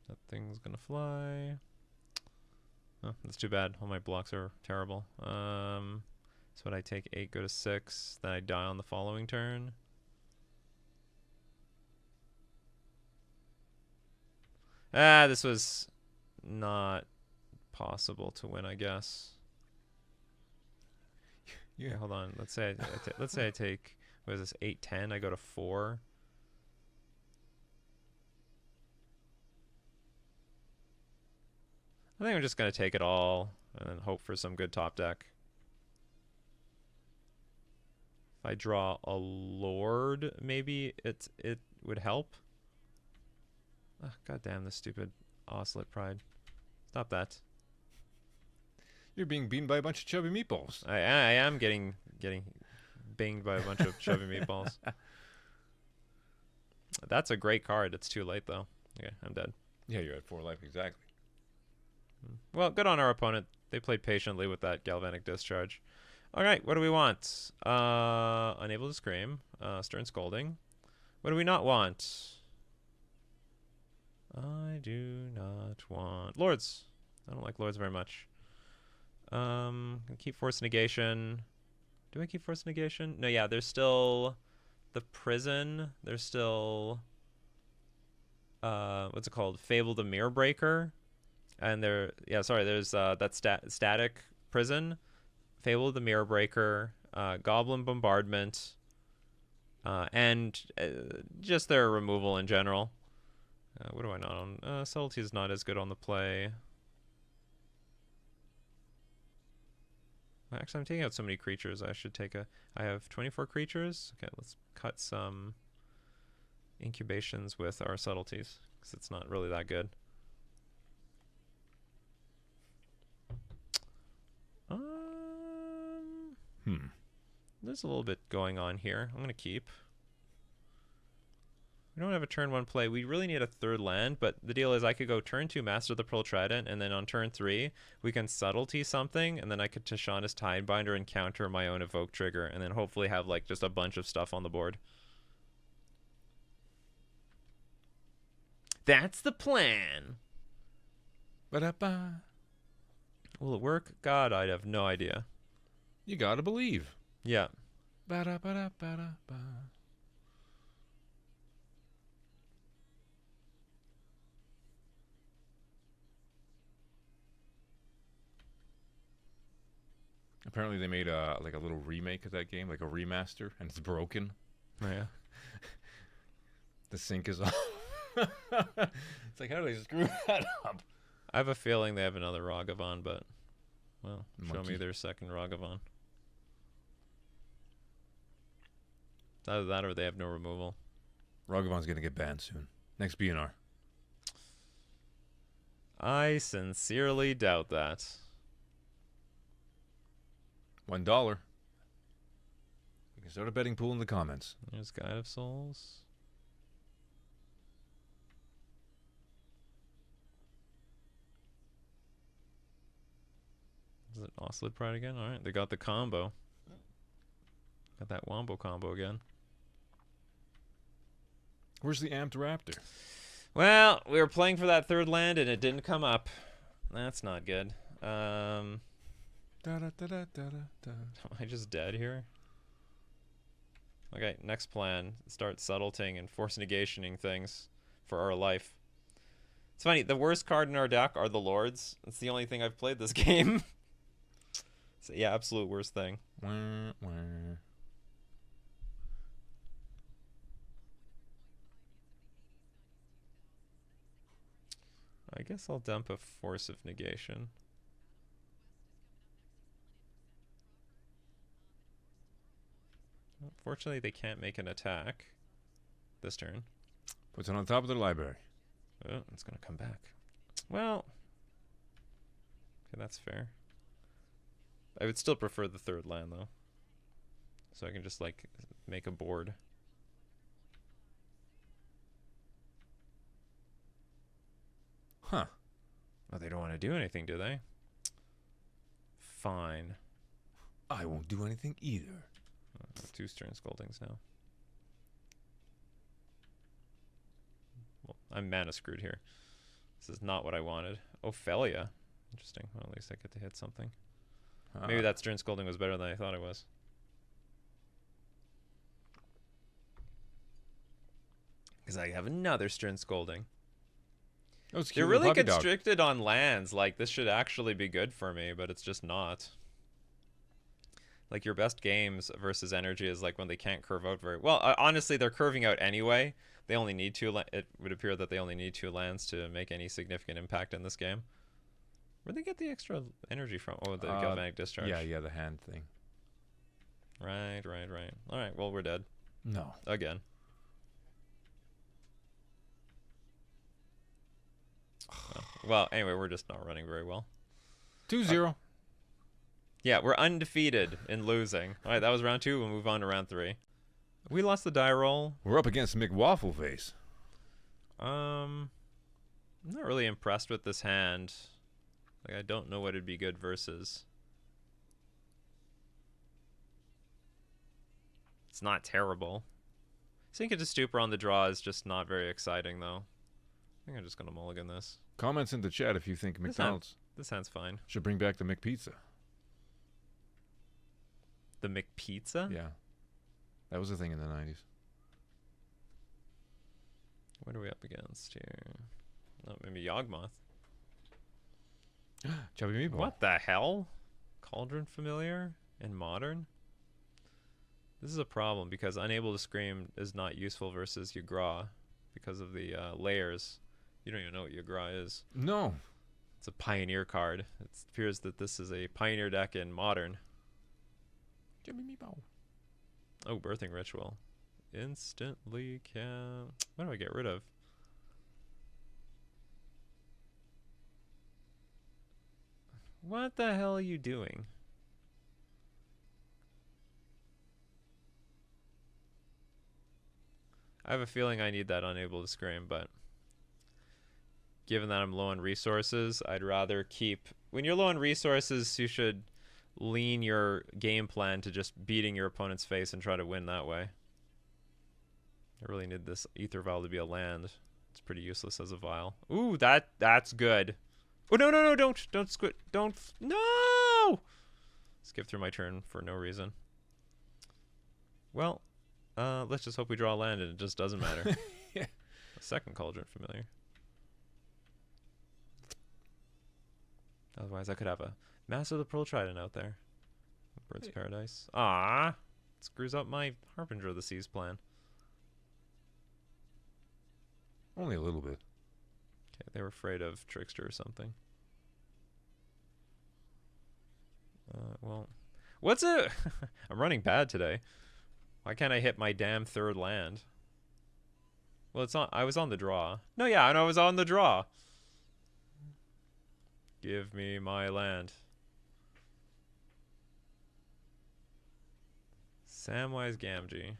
That thing's gonna fly. Oh, that's too bad. All my blocks are terrible. So what I take 8, go to 6, then I die on the following turn. This was not possible to win, I guess. Yeah. Okay, hold on. Let's say let's say I take, what is this, 8, 10. I go to 4. I think I'm just gonna take it all and then hope for some good top deck. If I draw a Lord, maybe it would help. Oh, God damn this stupid Ocelot Pride. Stop that. You're being beaten by a bunch of chubby meatballs. I am getting banged by a bunch of chubby meatballs. That's a great card. It's too late though. Okay, I'm dead. Yeah, you're at 4 life exactly. Well, good on our opponent. They played patiently with that Galvanic Discharge. All right, what do we want? Unable to Scream. Stern Scolding. What do we not want? I do not want Lords. I don't like Lords very much. Keep Force Negation. Do I keep Force Negation? No, yeah, there's still the Prison. There's still what's it called? Fable the Mirror Breaker. And there's that static Prison. Fable of the Mirror Breaker, Goblin Bombardment, and just their removal in general. What do I not own? Subtlety is not as good on the play. Actually, I'm taking out so many creatures. I should take a... I have 24 creatures. Okay, let's cut some incubations with our subtleties, because it's not really that good. There's a little bit going on here. I'm going to keep. We don't have a turn 1 play. We really need a third land, but the deal is I could go turn 2 Master of the Pearl Trident, and then on turn 3, we can Subtlety something, and then I could Tishana's Tidebinder and counter my own Evoke trigger, and then hopefully have like just a bunch of stuff on the board. That's the plan. Ba-da-ba. Will it work? God, I'd have no idea. You gotta believe. Yeah. Ba-da-ba-da-ba-da-ba. Apparently they made like a little remake of that game, like a remaster, and it's broken. Oh, yeah. The sync is off. It's like, how do they screw that up? I have a feeling they have another Ragavan, but, well, show Monkey. me their second Ragavan. Either that or they have no removal. Ragavan's gonna get banned soon. Next BNR. I sincerely doubt that. $1. We can start a betting pool in the comments. There's Guide of Souls. Is it Oscillate Pride again? Alright, they got the combo. Got that Wombo combo again. Where's the Amped Raptor? Well, we were playing for that third land and it didn't come up. That's not good. Am I just dead here? Okay, next plan. Start subtleting and force negationing things for our life. It's funny, the worst card in our deck are the Lords. It's the only thing I've played this game. So yeah, absolute worst thing. Wah, wah. I guess I'll dump a Force of Negation. Unfortunately, they can't make an attack this turn. Puts it on top of their library. Oh, it's going to come back. Well, okay, that's fair. I would still prefer the third land, though. So I can just, like, make a board. Huh. Oh, they don't want to do anything, do they? Fine. I won't do anything either. 2 Stern Scoldings now. Well, I'm mana screwed here. This is not what I wanted. Ophelia. Interesting. Well, at least I get to hit something. Maybe that Stern Scolding was better than I thought it was. Because I have another Stern Scolding. Oh, You're really constricted on lands. Like, this should actually be good for me, but it's just not. Like, your best games versus energy is like when they can't curve out very well. Honestly, they're curving out anyway. They only need 2. It would appear that they only need 2 lands to make any significant impact in this game. Where'd they get the extra energy from? Oh, the Galvanic Discharge. Yeah, the hand thing. Right. All right, well, we're dead. No. Again. Well, anyway, we're just not running very well. 2-0. Yeah, we're undefeated in losing. All right, that was round 2. We'll move on to round 3. We lost the die roll. We're up against Mick Waffleface. I'm not really impressed with this hand. Like, I don't know what it'd be good versus. It's not terrible. Sink into Stupor on the draw is just not very exciting, though. I think I'm just going to mulligan this. Comments in the chat if you think McDonald's This hand's fine. should bring back the McPizza. The McPizza? Yeah. That was a thing in the 90s. What are we up against here? Oh, maybe Yawgmoth. Chubby Meatball. What the hell? Cauldron Familiar in Modern? This is a problem because Unable to Scream is not useful versus Ygra because of the layers. You don't even know what Ygra is. No. It's a Pioneer card. It appears that this is a Pioneer deck in Modern. Oh, Birthing Ritual. Instantly can... What do I get rid of? What the hell are you doing? I have a feeling I need that Unable to Scream, but given that I'm low on resources, I'd rather keep... When you're low on resources, you should lean your game plan to just beating your opponent's face and try to win that way. I really need this Ether Vial to be a land. It's pretty useless as a vial. Ooh, that's good. Oh, no, don't squid, no! Skip through my turn for no reason. Well, let's just hope we draw a land and it just doesn't matter. Yeah. A second Cauldron Familiar. Otherwise, I could have a Master of the Pearl Trident out there. Bird's Paradise. Ah, it screws up my Harbinger of the Seas plan. Only a little bit. Okay, they were afraid of Trickster or something. Well, what's it? I'm running bad today. Why can't I hit my damn third land? Well, it's not. I was on the draw. No, yeah, I know I was on the draw. Give me my land. Samwise Gamgee.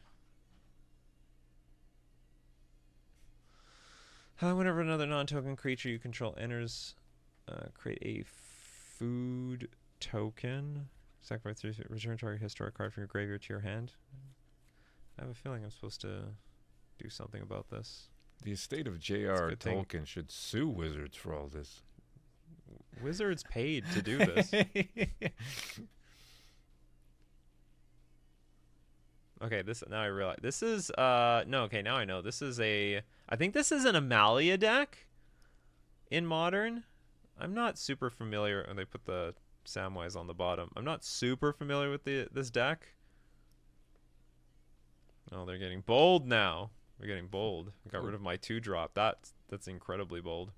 Whenever another non-token creature you control enters, create a food token. Sacrifice 3, return target historic card from your graveyard to your hand. I have a feeling I'm supposed to do something about this. The estate of J.R. good thing. Tolkien should sue Wizards for all this. Wizards paid to do this. Okay, this now I realize this is no, okay, now I know. This is I think this is an Amalia deck in Modern. I'm not super familiar, and they put the Samwise on the bottom. I'm not super familiar with this deck. Oh, they're getting bold now. They're getting bold. I got rid of my 2-drop. That's incredibly bold.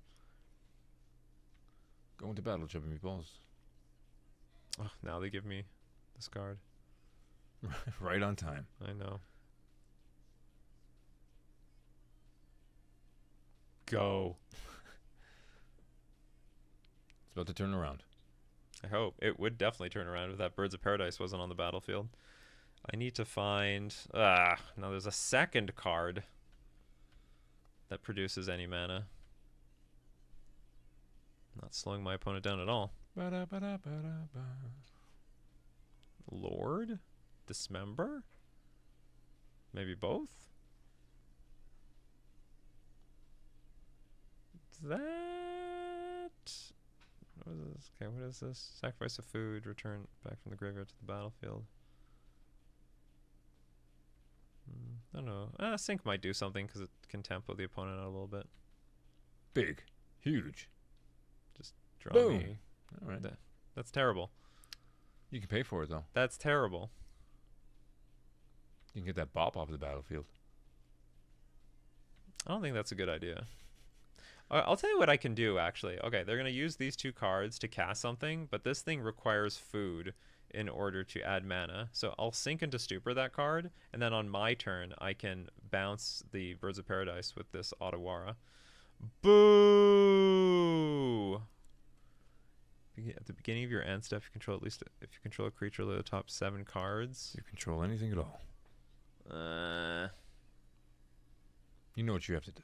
Go into battle, Chubby Meatballs. Oh, now they give me this card. Right on time. I know. Go. It's about to turn around. I hope. It would definitely turn around if that Birds of Paradise wasn't on the battlefield. I need to find... now there's a second card that produces any mana. Not slowing my opponent down at all. Ba-da-ba-da-ba-da-ba. Lord? Dismember? Maybe both? That... What is this? Okay, what is this? Sacrifice of food, return back from the graveyard to the battlefield. I don't know. Sync might do something because it can tempo the opponent out a little bit. Big. Huge. Just draw Boom. me. All right. That's terrible. You can pay for it, though. That's terrible. You can get that bop off the battlefield. I don't think that's a good idea. I'll tell you what I can do, actually. Okay, they're going to use these 2 cards to cast something, but this thing requires food in order to add mana. So I'll sink into Stupor that card, and then on my turn, I can bounce the Birds of Paradise with this Otawara. Boo! At the beginning of your end step, you control if you control a creature with the top 7 cards. You control anything at all. You know what you have to do.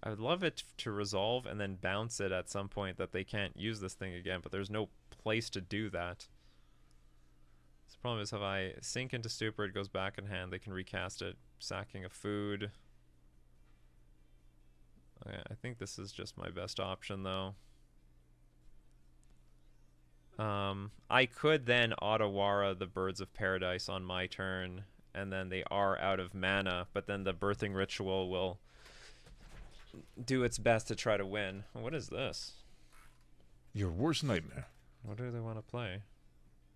I would love it to resolve and then bounce it at some point that they can't use this thing again, but there's no place to do that. The problem is if I sink into Stupor, it goes back in hand, they can recast it, sacking a food. Okay, I think this is just my best option, though. I could then Otawara the Birds of Paradise on my turn, and then they are out of mana, but then the Birthing Ritual will do its best to try to win. What is this? Your worst nightmare. What do they want to play?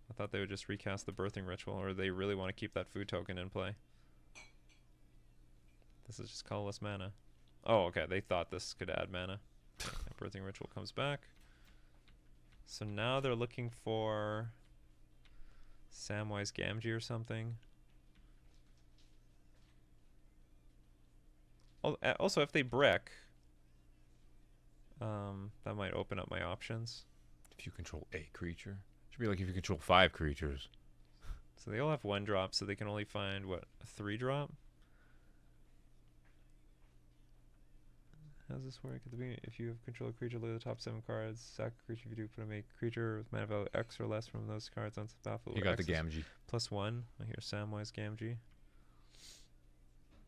I thought they would just recast the Birthing Ritual, or they really want to keep that food token in play. This is just colorless mana. Oh, okay. They thought this could add mana. Okay, Birthing Ritual comes back. So now they're looking for Samwise Gamgee or something. Also, if they brick, that might open up my options. If you control a creature. Should be like if you control 5 creatures. So they all have 1-drop, so they can only find, what, a 3-drop? How does this work? At the beginning, if you have control a creature, look at the top 7 cards. Sack a creature. If you do, put a creature with mana value X or less from those cards on the battlefield. You got the Gamgee. +1. I hear Samwise Gamgee.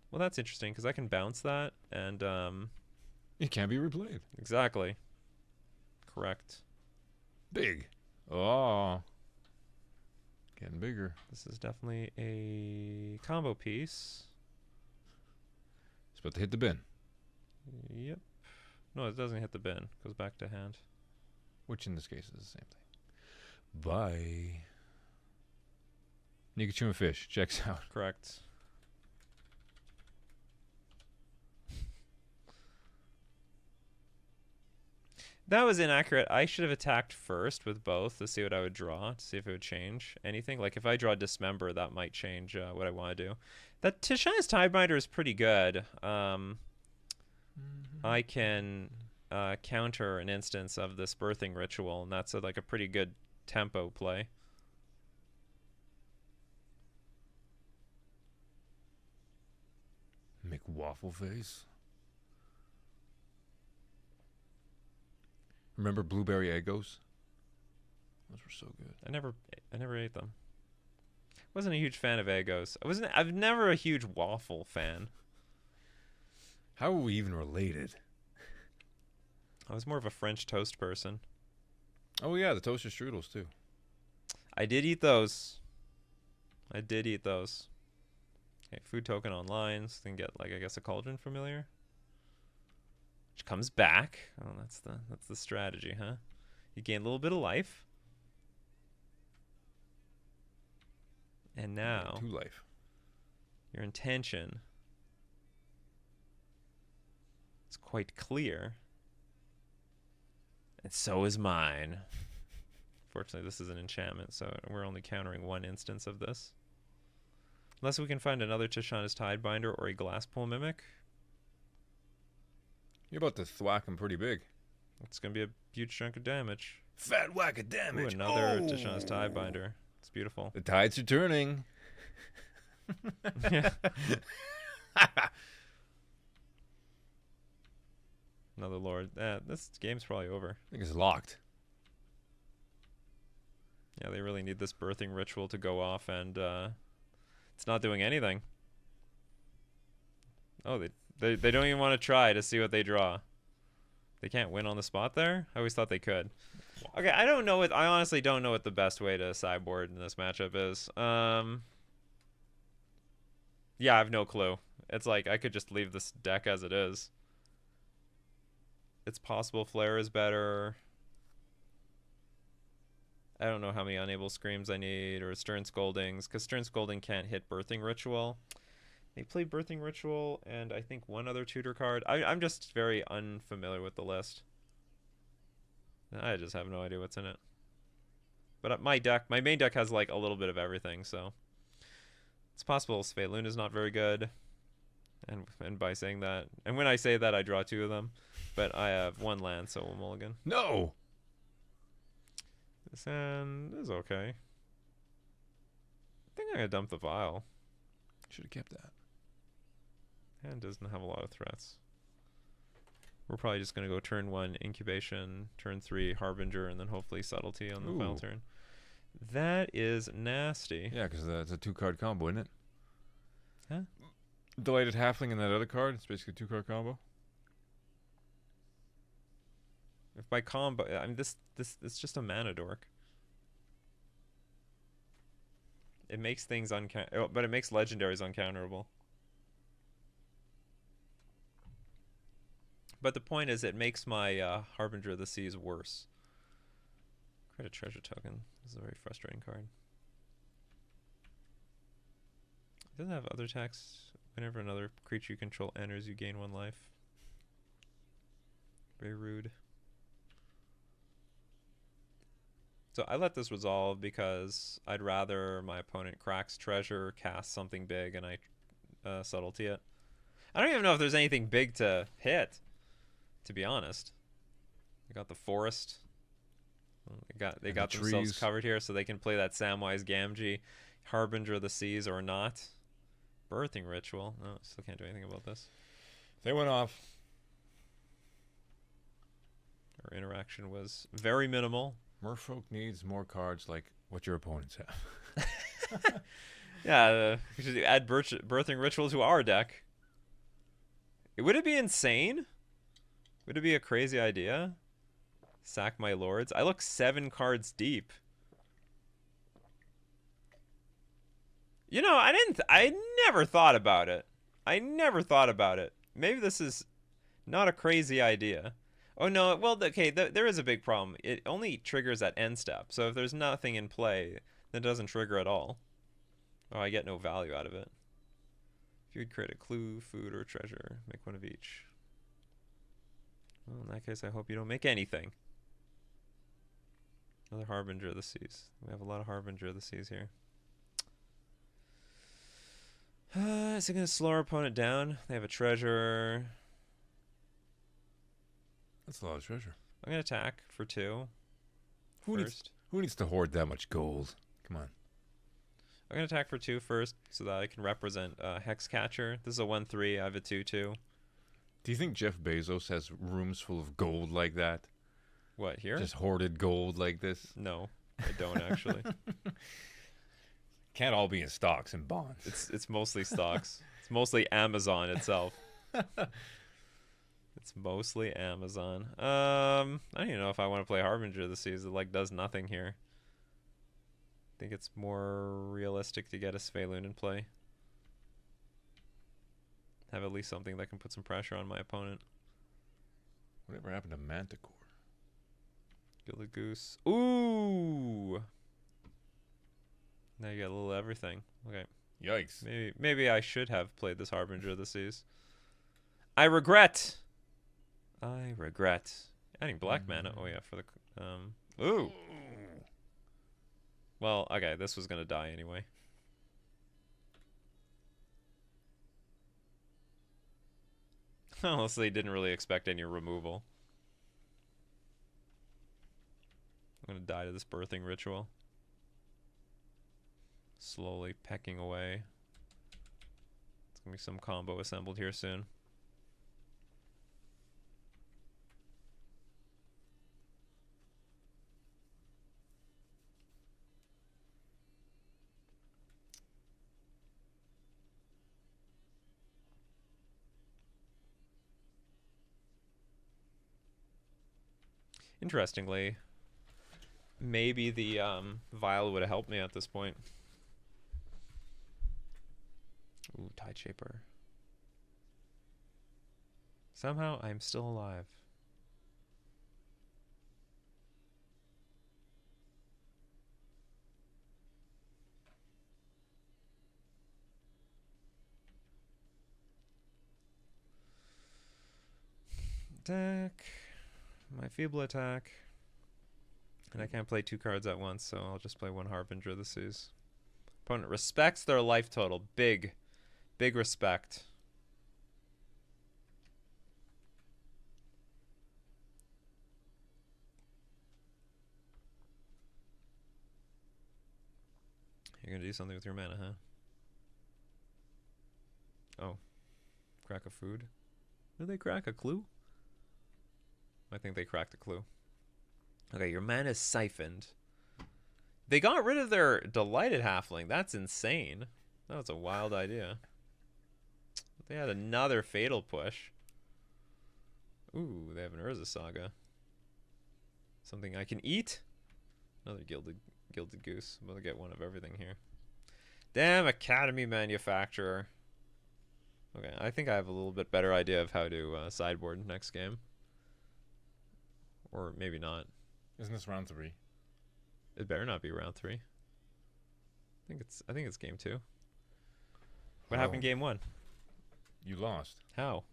Well, that's interesting, because I can bounce that, and, It can't be replayed. exactly. Correct. Big. Oh. Getting bigger. This is definitely a combo piece. It's about to hit the bin. Yep. No, it doesn't hit the bin. It goes back to hand. Which in this case is the same thing. Bye. Nikachuma Fish. Checks out. Correct. That was inaccurate. I should have attacked first with both to see what I would draw, to see if it would change anything. Like if I draw Dismember, that might change what I want to do. That Tishaya's Tidebinder is pretty good. I can counter an instance of this Birthing Ritual, and that's like a pretty good tempo play. McWaffle Face. Remember Blueberry Eggos? Those were so good. I never ate them. Wasn't a huge fan of Eggos. I've never a huge waffle fan. How are we even related? I was more of a French toast person. Oh yeah, the toaster strudels too. I did eat those. Okay, food token online, so they can get like I guess a Cauldron Familiar. Which comes back. Oh, that's the strategy, huh? You gain a little bit of life. And now 2 life. your intention is quite clear. And so is mine. Fortunately, this is an enchantment, so we're only countering 1 instance of this. Unless we can find another Tishana's Tidebinder or a Glasspool Mimic. You're about to thwack him pretty big. It's going to be a huge chunk of damage. Fat whack of damage. Ooh, another Tishana's Tidebinder. It's beautiful. The tides are turning. Yeah. Another Lord. This game's probably over. I think it's locked. Yeah, they really need this Birthing Ritual to go off, and it's not doing anything. Oh, they don't even want to try to see what they draw. They can't win on the spot there? I always thought they could. Okay, I honestly don't know what the best way to sideboard in this matchup is. Yeah, I have no clue. It's like I could just leave this deck as it is. It's possible Flare is better. I don't know how many Unable Screams I need, or Stern Scoldings, because Stern Scolding can't hit Birthing Ritual. They play Birthing Ritual and I think 1 other tutor card. I'm just very unfamiliar with the list. I just have no idea what's in it. But my main deck has like a little bit of everything, so it's possible Svelune is not very good. And by saying that, and when I say that, I draw 2 of them, but I have 1 land, so we'll mulligan. No. This hand is okay. I think I'm gonna dump the vial. Should have kept that. Hand doesn't have a lot of threats. We're probably just gonna go turn 1 Incubation, turn 3 Harbinger, and then hopefully Subtlety on the final Ooh. turn. That is nasty. Yeah, because that's a 2-card combo, isn't it? Huh? Delighted Halfling and that other card. It's basically a 2-card combo. If by combo, I mean this it's just a mana dork. It makes things but it makes legendaries uncounterable. But the point is, it makes my Harbinger of the Seas worse. Create a treasure token. This is a very frustrating card. It doesn't have other attacks. Whenever another creature you control enters, you gain 1 life. Very rude. So I let this resolve because I'd rather my opponent cracks treasure, cast something big, and I subtlety it. I don't even know if there's anything big to hit, to be honest. They got the forest. They got themselves covered here, so they can play that Samwise Gamgee, Harbinger of the Seas or not. Birthing Ritual. No, still can't do anything about this. They went off. Our interaction was very minimal. Merfolk needs more cards like what your opponents have. Yeah, we should add Birthing Ritual to our deck. Would it be insane? Would it be a crazy idea? Sack my lords. I look 7 cards deep. You know, I never thought about it. I never thought about it. Maybe this is not a crazy idea. Oh no, well, okay, there is a big problem. It only triggers at end step. So if there's nothing in play, then it doesn't trigger at all. Oh, I get no value out of it. If you would create a clue, food, or treasure, make 1 of each. Well, in that case, I hope you don't make anything. Another Harbinger of the Seas. We have a lot of Harbinger of the Seas here. Is it going to slow our opponent down? They have a treasure. That's a lot of treasure. I'm going to attack for 2. Who needs to hoard that much gold? Come on. I'm going to attack for 2 first so that I can represent Hexcatcher. This is a 1/3. I have a 2/2. Do you think Jeff Bezos has rooms full of gold like that? What, here? Just hoarded gold like this? No, I don't actually. Can't all be in stocks and bonds. It's mostly stocks. It's mostly Amazon itself. It's mostly Amazon. I don't even know if I want to play Harbinger of the Seas. It like does nothing here. I think it's more realistic to get a Svelun in play. Have at least something that can put some pressure on my opponent. Whatever happened to Manticore? Gilded Goose. Ooh! Now you got a little everything. Okay. Yikes. Maybe I should have played this Harbinger of the Seas. I regret. Adding black mana. Oh yeah, for the ooh. Well, okay, this was gonna die anyway. Honestly, didn't really expect any removal. I'm gonna die to this Birthing Ritual. Slowly pecking away. It's gonna be some combo assembled here soon. Interestingly, maybe the vial would have helped me at this point. Ooh, Tide Shaper. Somehow I'm still alive. Attack. My feeble attack. And I can't play 2 cards at once, so I'll just play 1 Harbinger of the Seas. Opponent respects their life total. Big respect. You're gonna do something with your mana, huh? Oh. Crack a food? Did they crack a clue? I think they cracked a clue. Okay, your mana is siphoned. They got rid of their Delighted Halfling. That's insane. That was a wild idea. They had another Fatal Push. Ooh, they have an Urza Saga. Something I can eat? Another Gilded Goose. I'm gonna get 1 of everything here. Damn Academy Manufacturer. Okay, I think I have a little bit better idea of how to sideboard next game. Or maybe not. Isn't this round 3? It better not be round 3. I think it's game 2. What happened game 1? You lost. How?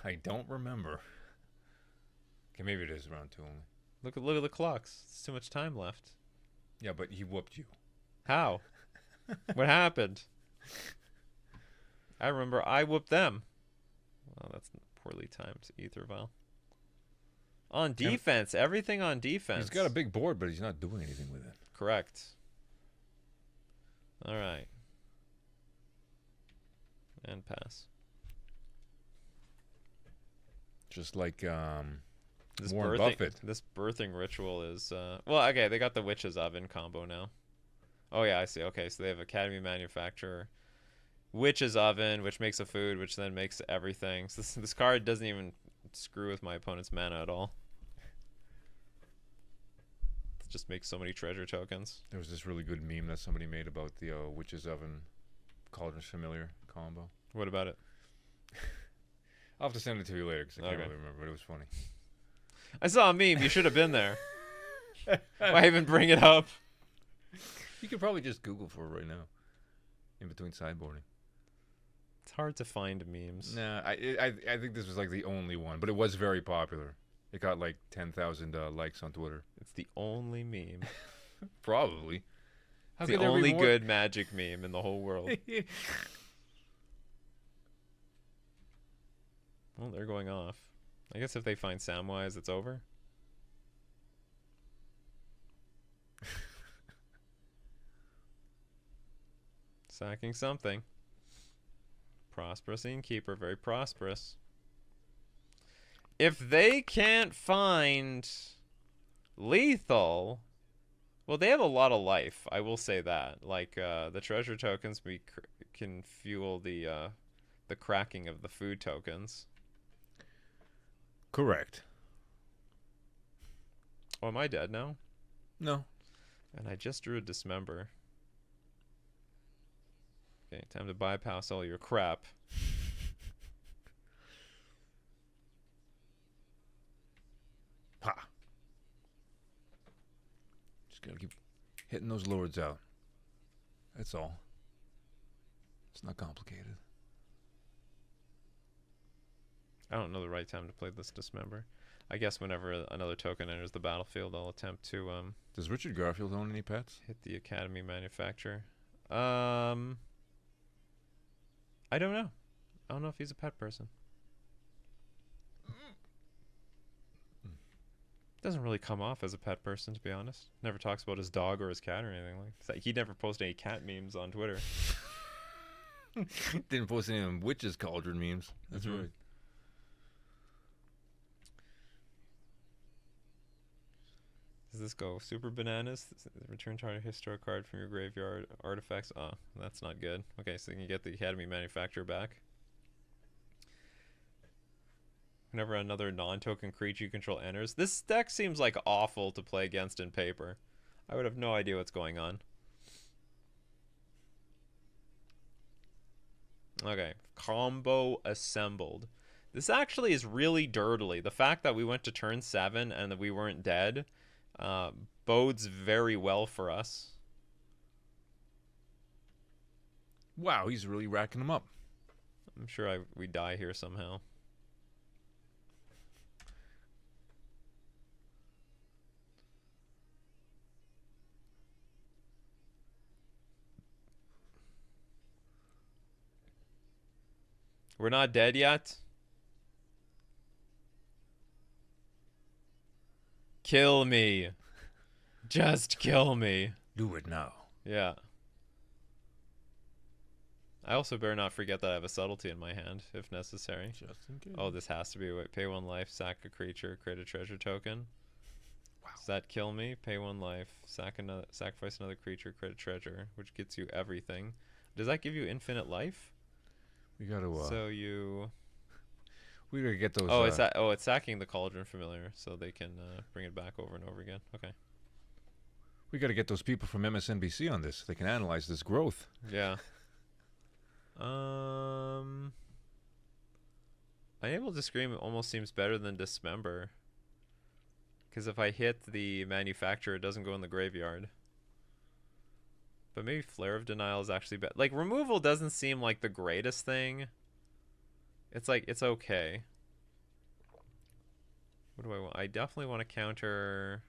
I don't remember. Okay, maybe it is round 2 only. Look at the clocks. There's too much time left. Yeah, but he whooped you. How? What happened? I remember I whooped them. Well, that's poorly timed. Ethervile. On defense. Everything on defense. He's got a big board, but he's not doing anything with it. Correct. All right. And pass. Just like This Warren Buffett. This birthing ritual is well, okay, they got the witch's oven combo now. Oh yeah, I see. Okay, so they have Academy Manufacturer, witch's oven, which makes a food, which then makes everything. So this card doesn't even screw with my opponent's mana at all. It just makes so many treasure tokens. There was this really good meme that somebody made about the witch's oven Cauldron's Familiar combo. What about it? I'll have to send it to you later because I can't Okay. really remember, but it was funny. I saw a meme. You should have been there. Why even bring it up? You could probably just Google for it right now, in between sideboarding. It's hard to find memes. Nah, I think this was like the only one, but it was very popular. It got like 10,000 likes on Twitter. It's the only meme. Probably. How It's could the there be only more? good magic meme in the whole world. Well, they're going off. I guess if they find Samwise, it's over. Sacking something. Prosperous Innkeeper, very prosperous. If they can't find lethal, well, they have a lot of life. I will say that. Like the treasure tokens can fuel the cracking of the food tokens. Correct. Oh, am I dead now? No. And I just drew a Dismember. Okay, time to bypass all your crap. Ha. Just gotta keep hitting those lords out. That's all. It's not complicated. I don't know the right time to play this Dismember. I guess whenever another token enters the battlefield, I'll attempt to Does Richard Garfield own any pets? hit the Academy Manufacturer. I don't know. I don't know if he's a pet person. Doesn't really come off as a pet person, to be honest. Never talks about his dog or his cat or anything like that. He never posted any cat memes on Twitter. Didn't post any of them witches cauldron memes. That's Mhm. right. Does this go super bananas? Return target historic card from your graveyard artifacts. Oh, that's not good. Okay, so you can get the Academy Manufacturer back. Whenever another non-token creature you control enters. This deck seems like awful to play against in paper. I would have no idea what's going on. Okay, combo assembled. This actually is really dirtily. The fact that we went to turn 7 and that we weren't dead bodes very well for us. Wow, he's really racking them up. I'm sure we die here somehow. We're not dead yet. Kill me. Just kill me. Do it now. Yeah. I also better not forget that I have a subtlety in my hand, if necessary. Just in case. Oh, this has to be pay 1 life, sack a creature, create a treasure token. Wow. Does that kill me? Pay 1 life, sacrifice another creature, create a treasure, which gets you everything. Does that give you infinite life? We gotta. So you. We gotta get those. Oh, it's sacking the Cauldron Familiar, so they can bring it back over and over again. Okay. We got to get those people from MSNBC on this. They can analyze this growth. Yeah. Unable to Scream almost seems better than Dismember. Because if I hit the manufacturer, it doesn't go in the graveyard. But maybe Flare of Denial is actually better. Like, removal doesn't seem like the greatest thing. It's like, it's okay. What do I want? I definitely want to counter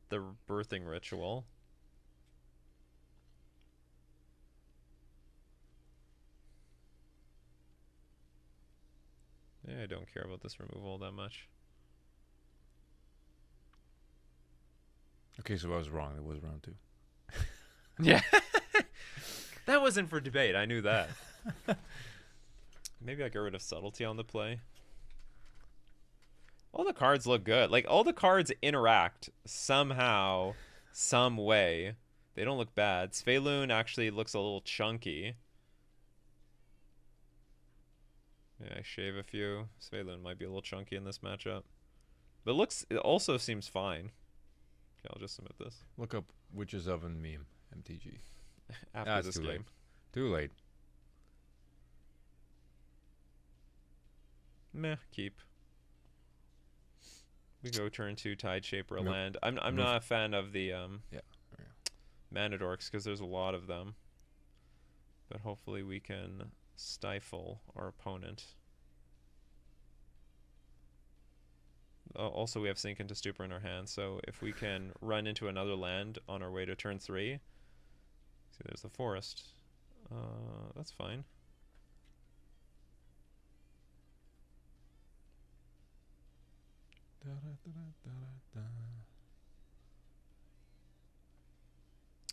the Birthing Ritual. Yeah, I don't care about this removal that much. Okay, so I was wrong. It was round 2. Yeah. That wasn't for debate. I knew that. Maybe I get rid of Subtlety on the play. All the cards look good. Like, all the cards interact somehow, some way. They don't look bad. Svelune actually looks a little chunky. Yeah, I shave a few. Svelune might be a little chunky in this matchup. But it also seems fine. Okay, I'll just submit this. Look up Witch's Oven meme, MTG. After this too game. late. Too late. Meh, keep. We go turn 2 Tide Shaper Nope. land. I'm Nope. not a fan of the Yeah. Mana Dorks because there's a lot of them. But hopefully we can stifle our opponent. Also, we have Sink into Stupor in our hand, so if we can run into another land on our way to turn 3. See, there's the forest. That's fine.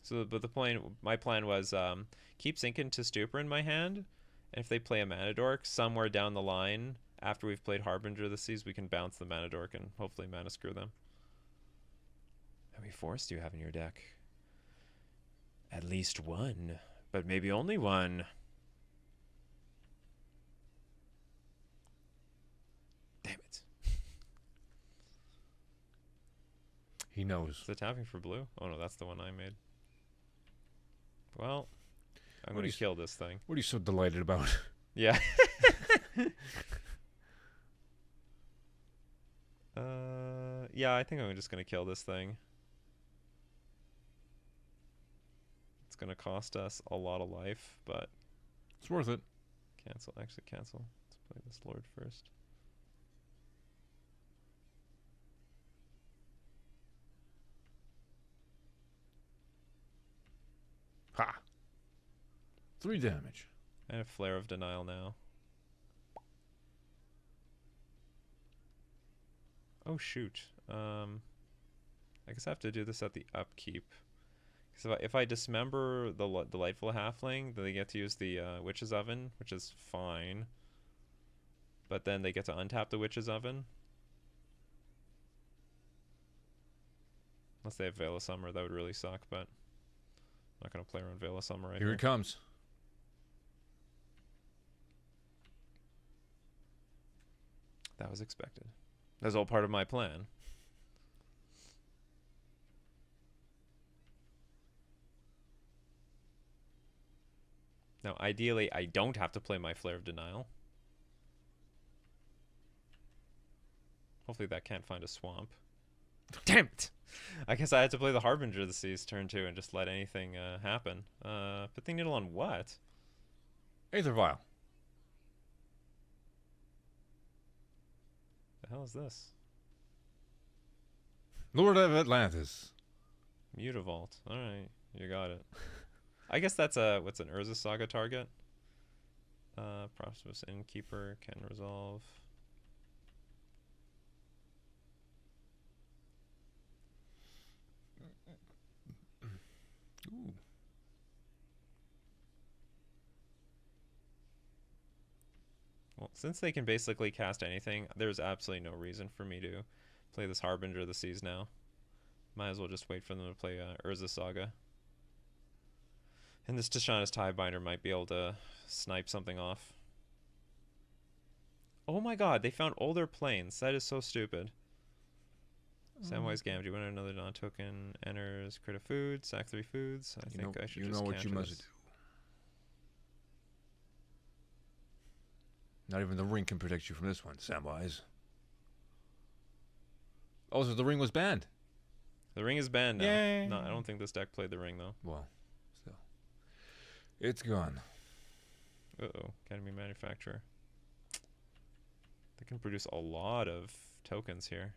So, but my plan was keep Sink into Stupor in my hand, and if they play a Mana Dork somewhere down the line, after we've played Harbinger of the Seas, we can bounce the Mana Dork and hopefully Mana Screw them. How many forests do you have in your deck? At least one, but maybe only one. Damn it. He knows. Is it tapping for blue? Oh no, that's the one I made. Well, I'm What going are to kill this thing. What are you so delighted about? Yeah. Yeah, I think I'm just going to kill this thing. It's going to cost us a lot of life, but It's worth it. cancel. Actually, cancel. Let's play this Lord first. Ha! 3 damage. I have Flare of Denial now. Oh, shoot. I guess I have to do this at the upkeep. Because if I dismember the Delightful Halfling, then they get to use the Witch's Oven, which is fine. But then they get to untap the Witch's Oven. Unless they have Veil of Summer, that would really suck, but I'm not going to play around Veil of Summer right Here here. it comes. That was expected. That was all part of my plan. Now, ideally, I don't have to play my Flare of Denial. Hopefully that can't find a swamp. Damn it! I guess I had to play the Harbinger of the Seas turn 2 and just let anything happen. Pithing Needle on what? Aether Vial. The hell is this? Lord of Atlantis. Mutavault. Alright, you got it. I guess that's a, what's an Urza Saga target? Prosperous Innkeeper can resolve. Ooh. Well, since they can basically cast anything, there's absolutely no reason for me to play this Harbinger of the Seas now. Might as well just wait for them to play Urza Saga. And this Tishana's Tidebinder might be able to snipe something off. Oh my god, they found all their planes. That is so stupid. Samwise Gamgee, when another non-token enters critter food, sack 3 foods. I think I should you just know what you counter must this. do. Not even the ring can protect you from this one, Samwise. Oh, so the ring was banned. The ring is banned now. Yay. No, I don't think this deck played the ring though. Well, still. It's gone. Uh-oh, Academy Manufacturer. They can produce a lot of tokens here.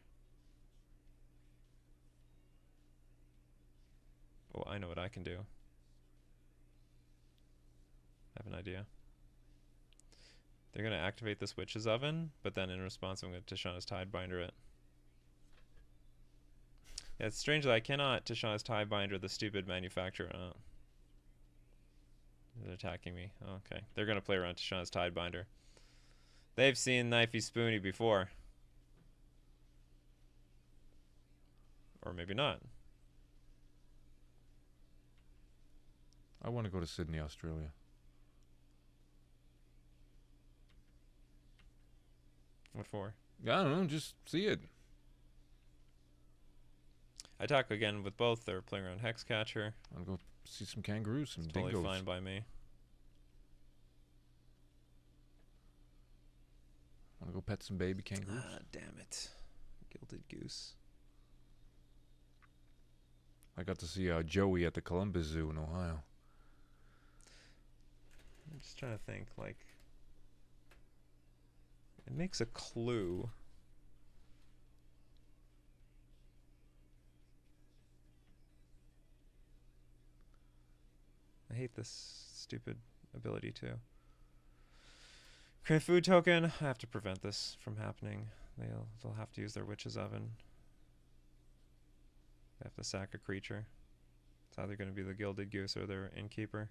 Oh, I know what I can do. I have an idea. They're going to activate this Witch's Oven, but then in response I'm going to Tishana's Tidebinder it. Yeah, it's strange that I cannot Tishana's Tidebinder the stupid manufacturer. They're attacking me. Okay. They're going to play around Tishana's Tidebinder. They've seen Knifey Spoony before. Or maybe not. I want to go to Sydney, Australia. What for? Yeah, I don't know. Just see it. I attack again with both. They're playing around Hexcatcher. I'll go see some kangaroos, some Totally dingoes. fine by me. Want to go pet some baby kangaroos? Ah, damn it. Gilded Goose. I got to see Joey at the Columbus Zoo in Ohio. I'm just trying to think, like... It makes a clue. I hate this stupid ability too. Create food token. I have to prevent this from happening. They'll have to use their Witch's Oven. They have to sack a creature. It's either going to be the Gilded Goose or their Innkeeper.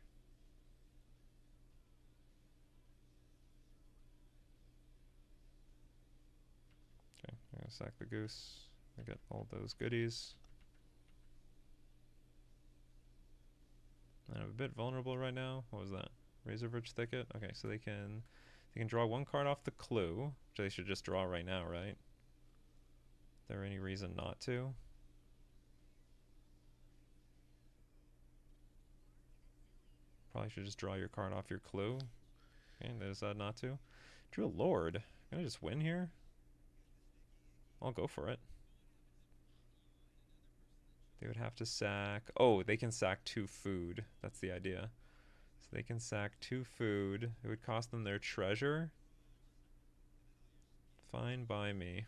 Okay, I'm going to sack the Goose. I get all those goodies. I'm a bit vulnerable right now. What was that? Razorverge Thicket? Okay, so they can draw one card off the clue, which they should just draw right now, right? Is there any reason not to? Probably should just draw your card off your clue. Okay, there's that not to. Drew a Lord. Can I just win here? I'll go for it. They would have to sack... Oh, they can sack 2 food. That's the idea. So they can sack 2 food. It would cost them their treasure. Fine by me.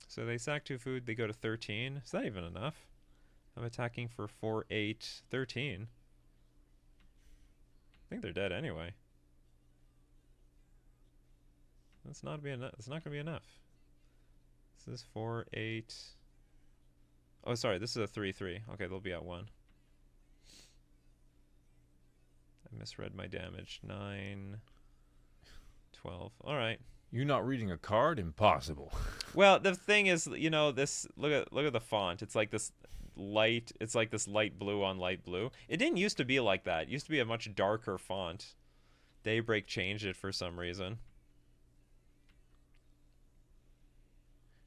So they sack 2 food. They go to 13. Is that even enough? I'm attacking for 4, 8, 13. I think they're dead anyway. That's not be enough. It's not gonna be enough. This is 4, 8. Oh, sorry. This is a 3, 3. Okay, they'll be at 1. I misread my damage. 9, 12. All right. You not reading a card? Impossible. Well, the thing is, you know, this. Look at the font. It's like this light. It's like this light blue on light blue. It didn't used to be like that. It used to be a much darker font. Daybreak changed it for some reason.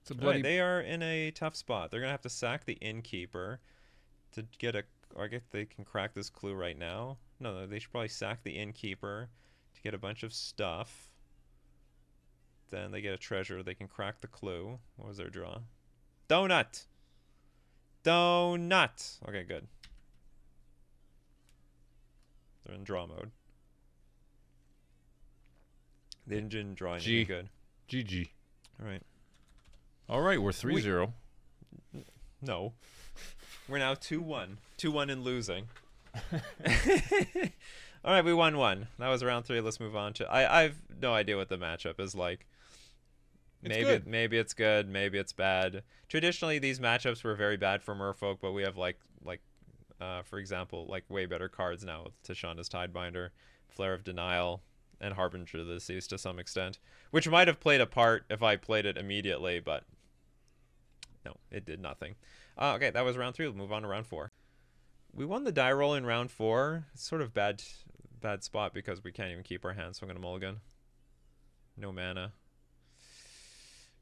It's a bloody... Right, they are in a tough spot. They're gonna have to sack the Innkeeper to get a. Or I guess they can crack this clue right now. No, they should probably sack the Innkeeper to get a bunch of stuff. Then they get a treasure. They can crack the clue. What was their draw? Donut. Donut. Okay, good. They're in draw mode. They didn't draw anything good. GG. All right. All right, we're 3-0. No. We're now 2-1. 2-1 in losing. All right, we won 1. That was round 3. Let's move on to... I've no idea what the matchup is like. Maybe it's good, maybe it's bad. Traditionally, these matchups were very bad for Merfolk, but we have for example, like way better cards now with Tishana's Tidebinder, Flare of Denial, and Harbinger of the Deceased to some extent, which might have played a part if I played it immediately, but No, it did nothing. Okay, that was round 3. We'll move on to round 4. We won the die roll in round 4. It's sort of bad spot because we can't even keep our hand, so I'm going to mulligan. No mana.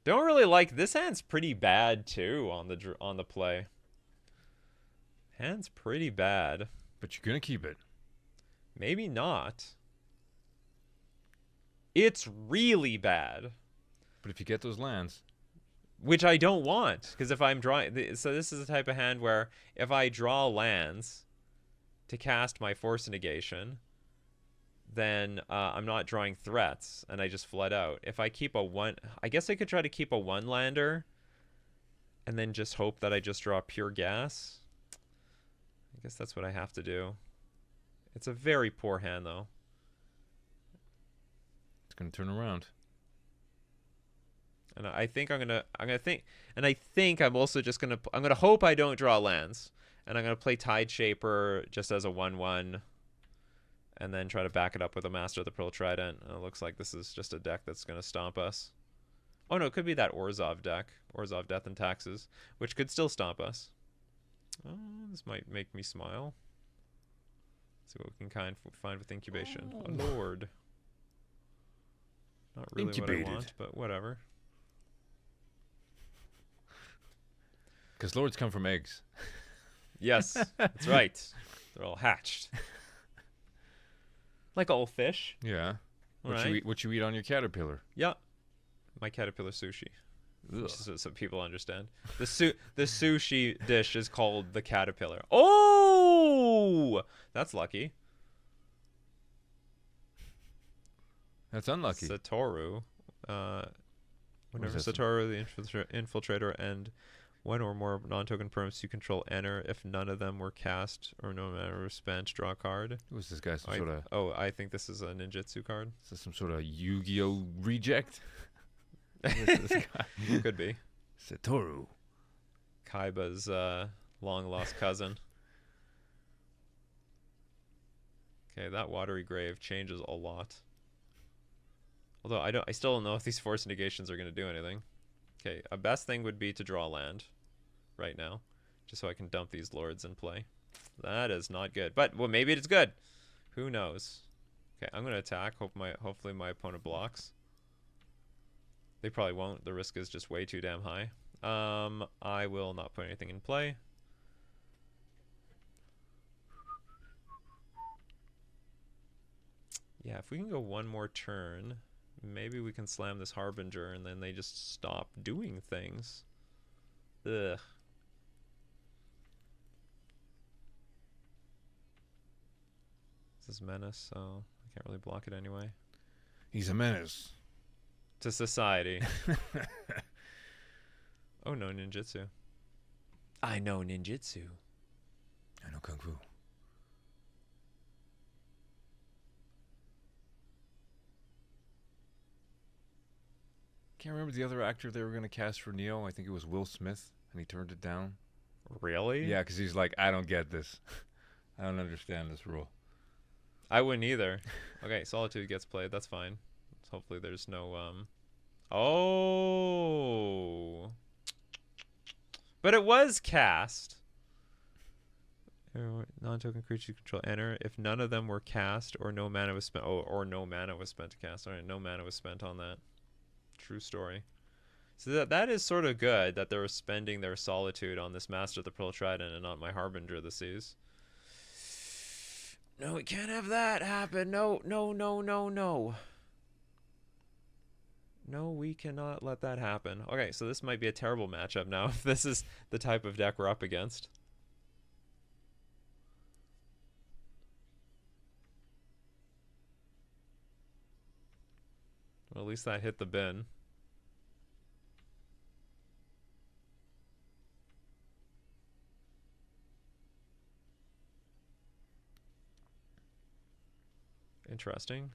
Don't really like this hand's pretty bad too on the play. Hand's pretty bad. But you're gonna keep it. Maybe not. It's really bad. But if you get those lands, Which I don't want, because if I'm drawing... So this is the type of hand where if I draw lands to cast my Force Negation, then I'm not drawing threats, and I just flood out. If I keep a 1... I guess I could try to keep a 1-lander, and then just hope that I just draw pure gas. I guess that's what I have to do. It's a very poor hand, though. it's gonna turn around. And I think I'm also just I'm gonna hope I don't draw lands, and I'm gonna play Tide Shaper just as a 1/1, and then try to back it up with a Master of the Pearl Trident. And it looks like this is just a deck that's gonna stomp us. Oh no, it could be that Orzhov deck, Orzhov Death and Taxes, which could still stomp us. Oh, this might make me smile. See what we can find with Incubation. Oh, Lord. Not really Incubated. what I want, but whatever. Because lords come from eggs. Yes, that's right. They're all hatched. Like all fish. Yeah. All What right. you eat? What you eat on your caterpillar? Yeah. My caterpillar sushi. Ugh. Just so people understand. The sushi dish is called the caterpillar. Oh! That's lucky. That's unlucky. Satoru. Whenever that? Satoru, the infiltrator, and one or more non-token perms you control enter. If none of them were cast or no matter were spent, draw a card. Who is this guy? Some sort of? I think this is a ninjutsu card. Is this some sort of Yu-Gi-Oh reject? Who is this guy? Could be. Satoru. Kaiba's long lost cousin. Okay, that watery grave changes a lot. Although I still don't know if these force negations are going to do anything. Okay, a best thing would be to draw land right now, just so I can dump these lords and play. That is not good, but well, maybe it's good. Who knows? Okay, I'm going to attack. Hopefully my opponent blocks. They probably won't. The risk is just way too damn high. I will not put anything in play. Yeah, if we can go one more turn, maybe we can slam this Harbinger and then they just stop doing things. Ugh. This is Menace, so I can't really block it anyway. He's a menace. To society. Oh no, ninjutsu. I know ninjutsu. I know kung fu. Can't remember the other actor they were going to cast for Neo. I think it was Will Smith, and he turned it down. Really? Yeah, because he's like, I don't get this. I don't understand this rule. I wouldn't either. Okay, Solitude gets played. That's fine. Hopefully there's no Oh. But it was cast. Non-token creature you control enter. If none of them were cast or no mana was spent. Oh, or no mana was spent to cast. All right, no mana was spent on that. True story. So that is sort of good that they were spending their Solitude on this Master of the Pearl Trident and not my Harbinger of the Seas. No, we can't have that happen. No, no, no, no, no. No, we cannot let that happen. Okay, so this might be a terrible matchup now if this is the type of deck we're up against. Well, at least that hit the bin. Interesting.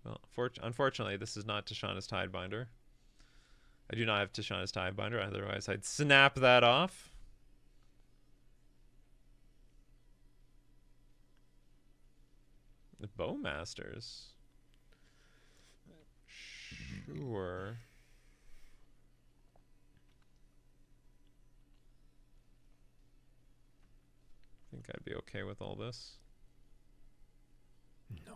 Well, unfortunately, this is not Tishana's Tidebinder. I do not have Tishana's Tidebinder, otherwise I'd snap that off. The Bowmasters. Sure. I think I'd be okay with all this. No.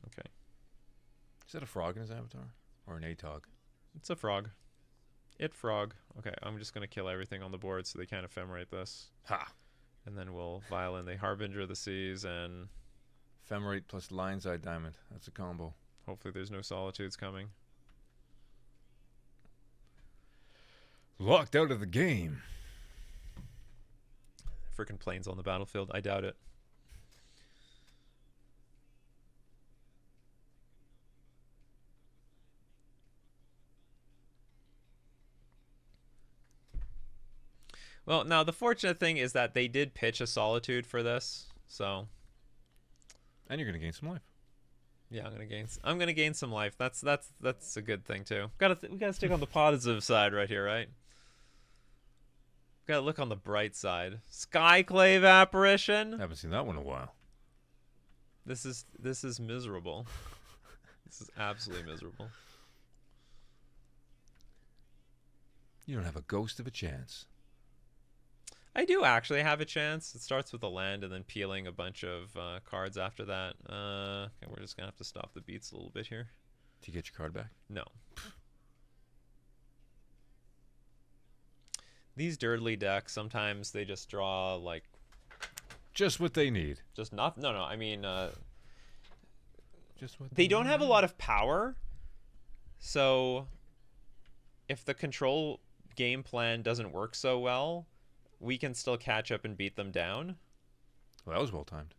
Okay. Is that a frog in his avatar? Or an ATOG? It's a frog. It frog. Okay, I'm just going to kill everything on the board so they can't ephemerate this. Ha! And then we'll violin the Harbinger of the Seas, and Ephemerate plus Lion's Eye Diamond. That's a combo. hopefully there's no Solitudes coming. Locked out of the game. Freaking planes on the battlefield. I doubt it. Well, now the fortunate thing is that they did pitch a Solitude for this, so And you're going to gain some life. yeah, I'm gonna gain some life. That's a good thing too. We gotta stick on the positive side right here, right? Gotta look on the bright side. Skyclave apparition. Haven't seen that one in a while. This is miserable. This is absolutely miserable. You don't have a ghost of a chance. I do actually have a chance. It starts with a land and then peeling a bunch of cards after that. Okay, we're just gonna have to stop the beats a little bit here. Do you get your card back? No. These Dirtly decks, sometimes they just draw like Just what they need. just not. No, I mean, Just what they don't have a lot of power. So if the control game plan doesn't work so well, we can still catch up and beat them down. Well, that was well timed.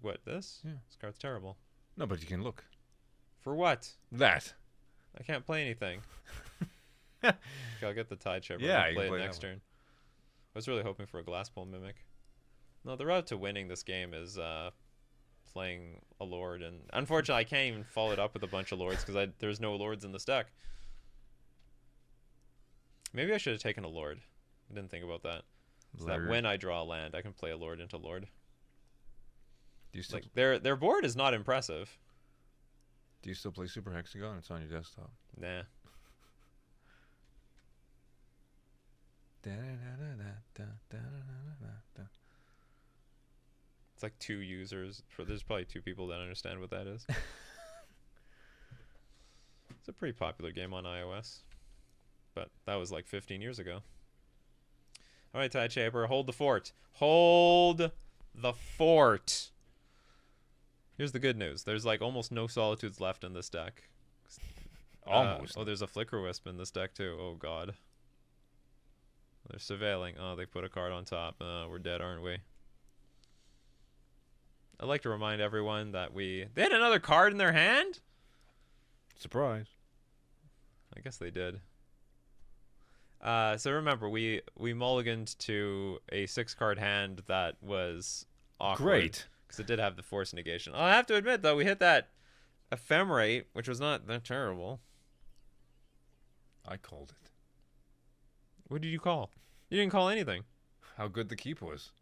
What, this? Yeah. This card's terrible. No, but you can look. For what? That. I can't play anything. Okay, I'll get the Tide Shepherd. Yeah, I'll you play can it play next that turn. I was really hoping for a Glasspool Mimic. No, the route to winning this game is playing a Lord, and unfortunately I can't even follow it up with a bunch of Lords because there's no Lords in this deck. Maybe I should have taken a Lord. I didn't think about that. So that Lord. when I draw a land, I can play a Lord into Lord. Do you still Like their board is not impressive. play Super Hexagon? It's on your desktop. Nah. It's like 2 users. There's probably 2 people that understand what that is. It's a pretty popular game on iOS. But that was like 15 years ago. All right, Tide Shaper, hold the fort. Hold the fort. Here's the good news. There's like almost no Solitudes left in this deck. Almost. Oh, there's a Flicker Wisp in this deck too. Oh, God. They're surveilling. Oh, they put a card on top. We're dead, aren't we? I'd like to remind everyone that they had another card in their hand? Surprise. I guess they did. So remember, we mulliganed to a 6-card hand that was awkward. Great. Because it did have the Force Negation. I have to admit, though, we hit that Ephemerate, which was not that terrible. I called it. What did you call? You didn't call anything. How good the keep was.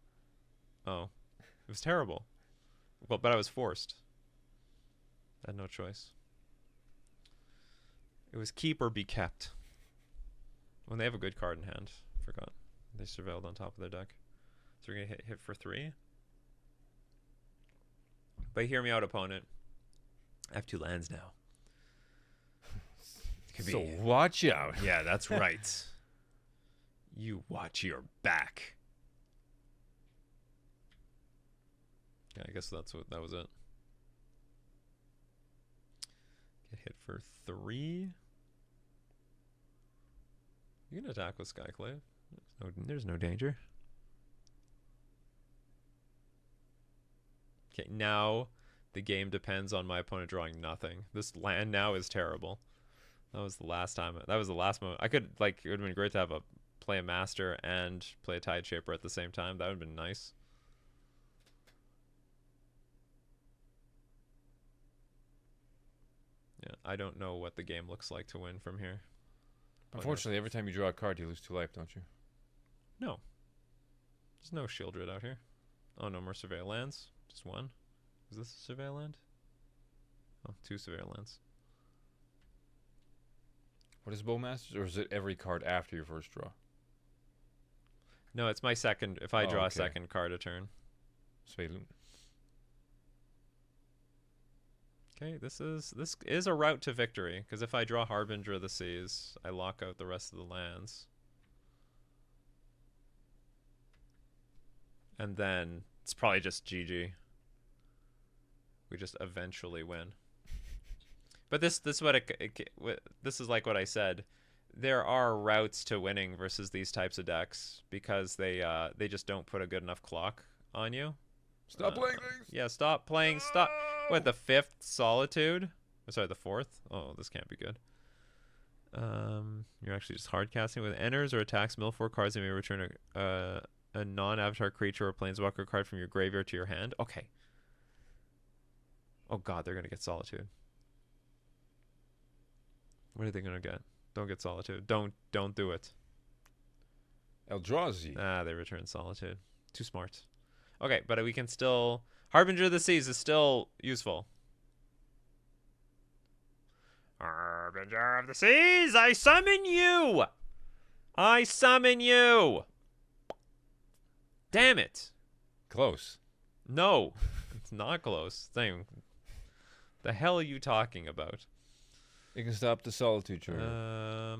Oh. It was terrible. Well, but I was forced. I had no choice. It was keep or be kept. When they have a good card in hand. Forgot. They surveilled on top of their deck. So we're going to hit for 3. But hear me out, opponent. I have 2 lands now. So watch out. Yeah, that's right. You watch your back. Yeah, I guess that was it. Get hit for 3. You can attack with Skyclave. There's no danger. Okay, now the game depends on my opponent drawing nothing. This land now is terrible. That was the last time. That was the last moment. I could, like, it would have been great to have play a Master and play a Tide Shaper at the same time. That would have been nice. I don't know what the game looks like to win from here. Unfortunately, every time you draw a card, you lose 2 life, don't you? No. There's no Shieldred out here. Oh, no more Surveil lands. Just one. Is this a Surveil land? Oh, 2 Surveil lands. What is Bowmasters, or is it every card after your first draw? No, it's my second. If I Oh, draw a okay. second card a turn. Svelun. Okay, this is a route to victory, because if I draw Harbinger of the Seas, I lock out the rest of the lands. And then it's probably just GG. We just eventually win. But this is this is like what I said. There are routes to winning versus these types of decks because they just don't put a good enough clock on you. Stop playing things! Yeah, stop playing. Stop. What, the 5th Solitude? Oh, sorry, the 4th? Oh, this can't be good. You're actually just hard casting with enters or attacks mill 4 cards and may return a non-avatar creature or planeswalker card from your graveyard to your hand. Okay. Oh god, they're gonna get Solitude. What are they gonna get? Don't get Solitude. Don't do it. Eldrazi. Ah, they return Solitude. Too smart. Okay, but we can still... Harbinger of the Seas is still useful. Harbinger of the Seas, I summon you! I summon you! Damn it. Close. No, it's not close. Thing. The hell are you talking about? You can stop the Solitude trigger.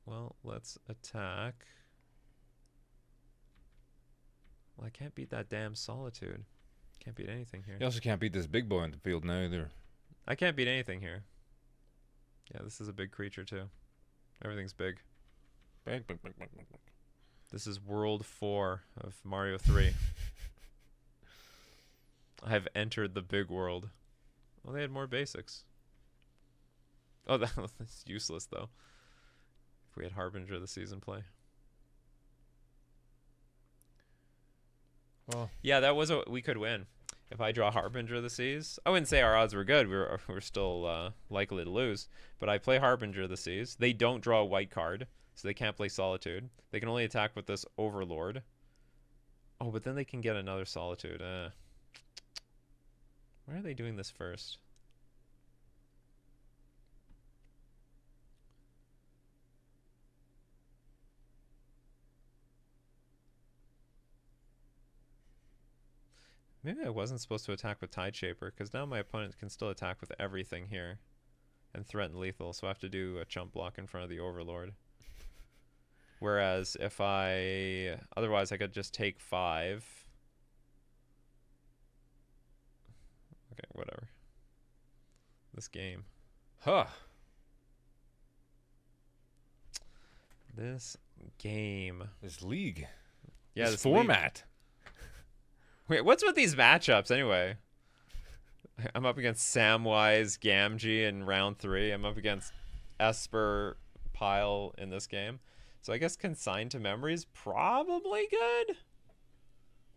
Well, let's attack. Well, I can't beat that damn Solitude. Can't beat anything here. You also can't beat this big boy in the field now either. I can't beat anything here. Yeah, this is a big creature too. Everything's big. Bang, bang, bang, bang, bang, bang. This is World 4 of Mario 3. I have entered the big world. Well, they had more basics. Oh, that's useless though. If we had Harbinger of the Seas in play. Well, Yeah, that was we could win. If I draw Harbinger of the Seas, I wouldn't say our odds were good. We're still likely to lose. But I play Harbinger of the Seas. They don't draw a white card, so they can't play Solitude. They can only attack with this Overlord. Oh, but then they can get another Solitude. Why are they doing this first? Maybe I wasn't supposed to attack with Tide Shaper, because now my opponent can still attack with everything here and threaten lethal, so I have to do a chump block in front of the Overlord. Whereas if otherwise I could just take 5. Okay, whatever. This game. huh. This game. This league. Yeah, this league. format. Wait, what's with these matchups anyway? I'm up against Samwise Gamgee in round 3. I'm up against Esper Pile in this game. So I guess Consigned to Memory is probably good.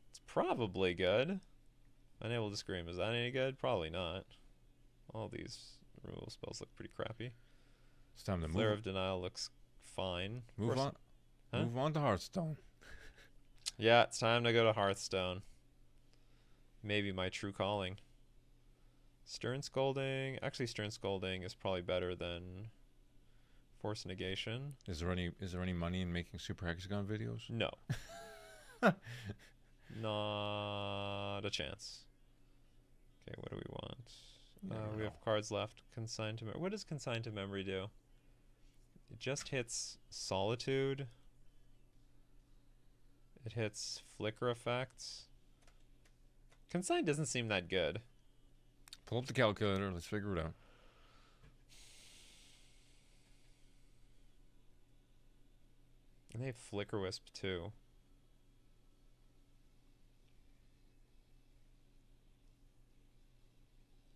It's probably good. Unable to Scream. Is that any good? Probably not. All these removal spells look pretty crappy. It's time to Flare move. of Denial looks fine. Move on. Huh? Move on to Hearthstone. Yeah, it's time to go to Hearthstone. Maybe my true calling. Stern Scolding. Actually, Stern Scolding is probably better than Force Negation. Is there any money in making Super Hexagon videos? No. Not a chance. Okay, what do we want? We have cards left. Consigned to Memory. What does Consigned to Memory do? It just hits Solitude. It hits Flicker effects. Consigned doesn't seem that good. Pull up the calculator. Let's figure it out. And they have Flicker Wisp too.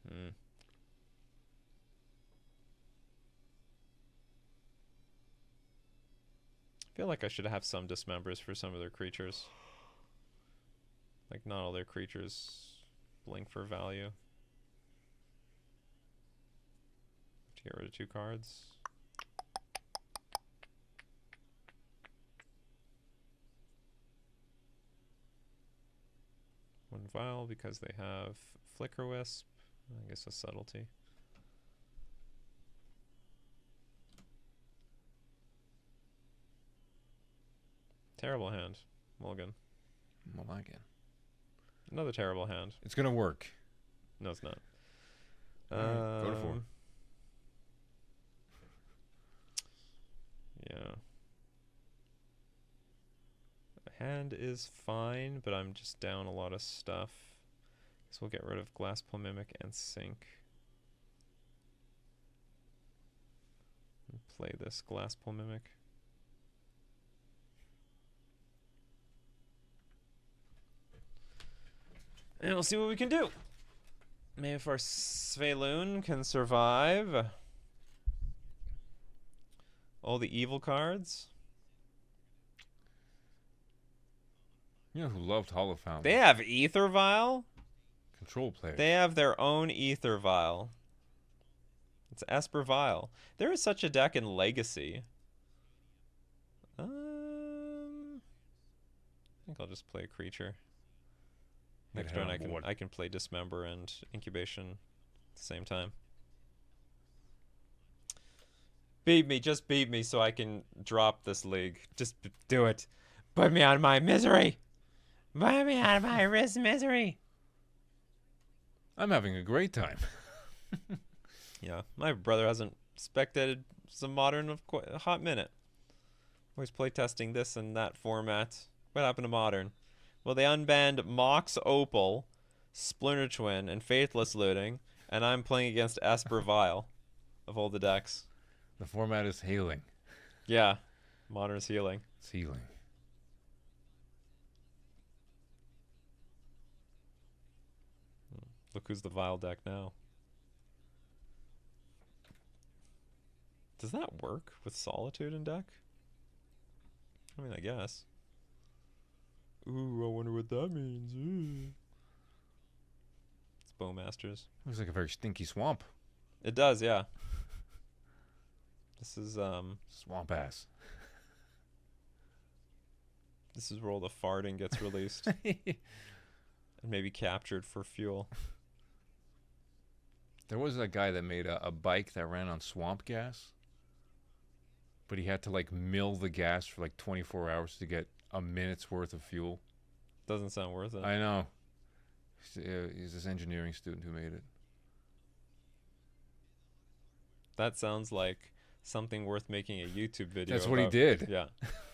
I feel like I should have some dismembers for some of their creatures. Like, not all their creatures blink for value. Get rid of 2 cards. One vial because they have Flicker Wisp. I guess a subtlety. Terrible hand. Mulligan. Mulligan. Another terrible hand. It's gonna work. No, it's not. Alright, go to 4. Yeah. The hand is fine, but I'm just down a lot of stuff. So we'll get rid of Glasspool Mimic and Sink. And play this Glasspool Mimic. And we'll see what we can do. Maybe if our Sveiloon can survive all the evil cards. You know who loved Hollow Fountain? They have Ether Vial? Control players. They have their own Ether Vial. It's Esper Vial. There is such a deck in Legacy. I think I'll just play a creature. Next turn I can play Dismember and Incubation at the same time. Beat me, just beat me so I can drop this league. Just do it. Put me out of my misery. Put me out of my misery. I'm having a great time. Yeah, my brother hasn't spectated some Modern of quite a hot minute. Always playtesting this and that format. What happened to Modern? Well, they unbanned Mox Opal, Splinter Twin, and Faithless Looting, and I'm playing against Esper Vial of all the decks. The format is healing. Yeah, Modern's healing. It's healing. Look who's the Vial deck now. Does that work with Solitude in deck? I mean, I guess. Ooh, I wonder what that means. Ooh. It's Bowmasters. Looks like a very stinky swamp. It does, yeah. This is Swamp ass. This is where all the farting gets released and maybe captured for fuel. There was a guy that made a bike that ran on swamp gas, but he had to like mill the gas for like 24 hours to get a minute's worth of fuel. Doesn't sound worth it. I know. He's this engineering student who made it. That sounds like something worth making a YouTube video. That's what he about. did. Yeah.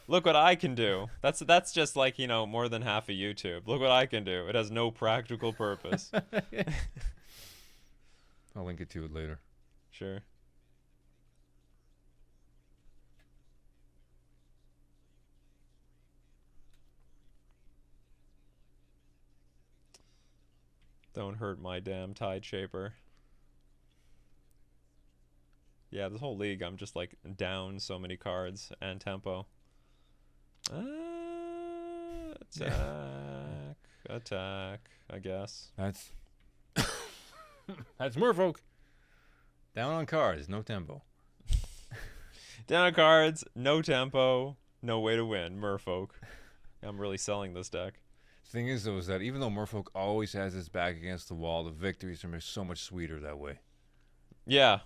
Look what I can do. That's just like, you know, more than half a YouTube. Look what I can do. It has no practical purpose. I'll link it to it later. Sure. Don't hurt my damn Tide Shaper. Yeah, this whole league, I'm just like down so many cards and tempo. Attack. Attack, I guess. That's that's Merfolk. Down on cards, no tempo. Down on cards, no tempo, no way to win. Merfolk. I'm really selling this deck. Thing is, though, is that even though Merfolk always has his back against the wall, the victories are so much sweeter that way. Yeah.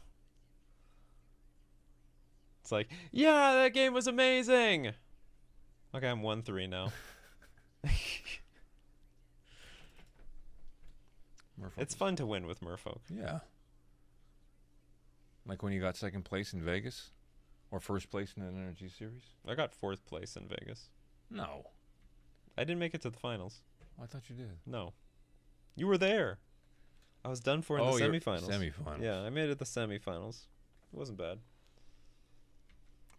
It's like, yeah, that game was amazing. Okay, I'm 1-3 now. It's fun to win with Merfolk. Yeah. Like when you got second place in Vegas? Or first place in an Energy Series? I got 4th place in Vegas. No. I didn't make it to the finals. I thought you did. No. You were there. I was done for in the semifinals. Semifinals. Yeah, I made it to the semifinals. It wasn't bad.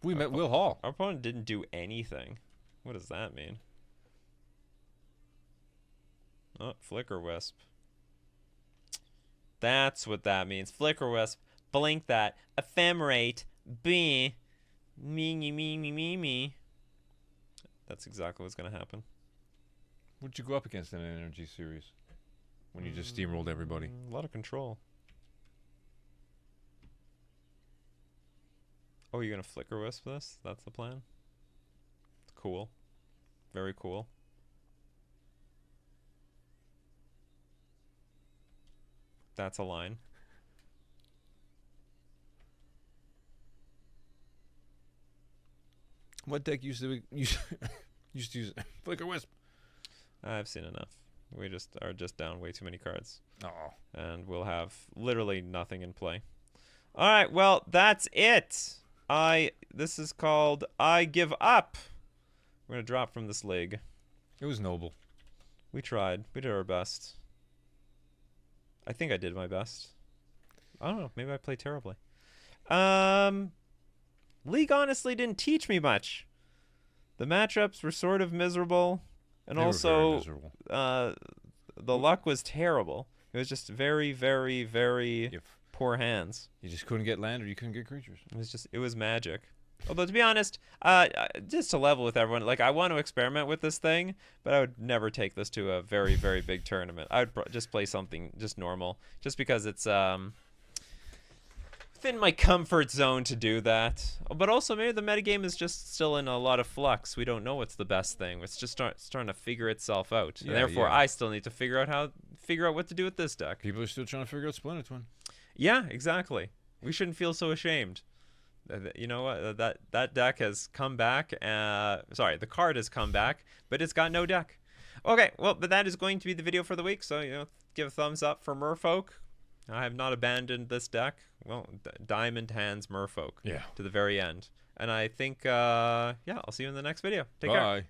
We met Will Hall. Our opponent didn't do anything. What does that mean? Oh, Flicker Wisp. That's what that means. Flicker Wisp. Blink that. Ephemerate. Me. That's exactly what's going to happen. What'd you go up against in an Energy Series? When you just steamrolled everybody. A lot of control. Oh, you're gonna Flicker Wisp this? That's the plan? Cool. Very cool. That's a line. What deck used to used to use Flicker Wisp? I've seen enough. We just are just down way too many cards. Oh. And we'll have literally nothing in play. All right, well, that's it. This is called I Give Up. We're going to drop from this league. It was noble. We tried. We did our best. I think I did my best. I don't know. Maybe I played terribly. League honestly didn't teach me much. The matchups were sort of miserable. And They were very also, miserable. the luck was terrible. It was just very, very, very If poor hands. you just couldn't get land or you couldn't get creatures. It was magic. Although, to be honest, just to level with everyone, like, I want to experiment with this thing, but I would never take this to a very, very big tournament. I would just play something just normal, just because it's within my comfort zone to do that. But also, maybe the metagame is just still in a lot of flux. We don't know what's the best thing. It's just starting to figure itself out. And Yeah, therefore, yeah. I still need to figure out what to do with this deck. People are still trying to figure out Splinter Twin. Yeah, exactly. We shouldn't feel so ashamed. You know what? That deck has come back. Sorry, the card has come back, but it's got no deck. Okay, well, but that is going to be the video for the week. So, give a thumbs up for Merfolk. I have not abandoned this deck. Well, Diamond Hands Merfolk. Yeah. To the very end. And I think, yeah, I'll see you in the next video. Take care. Bye.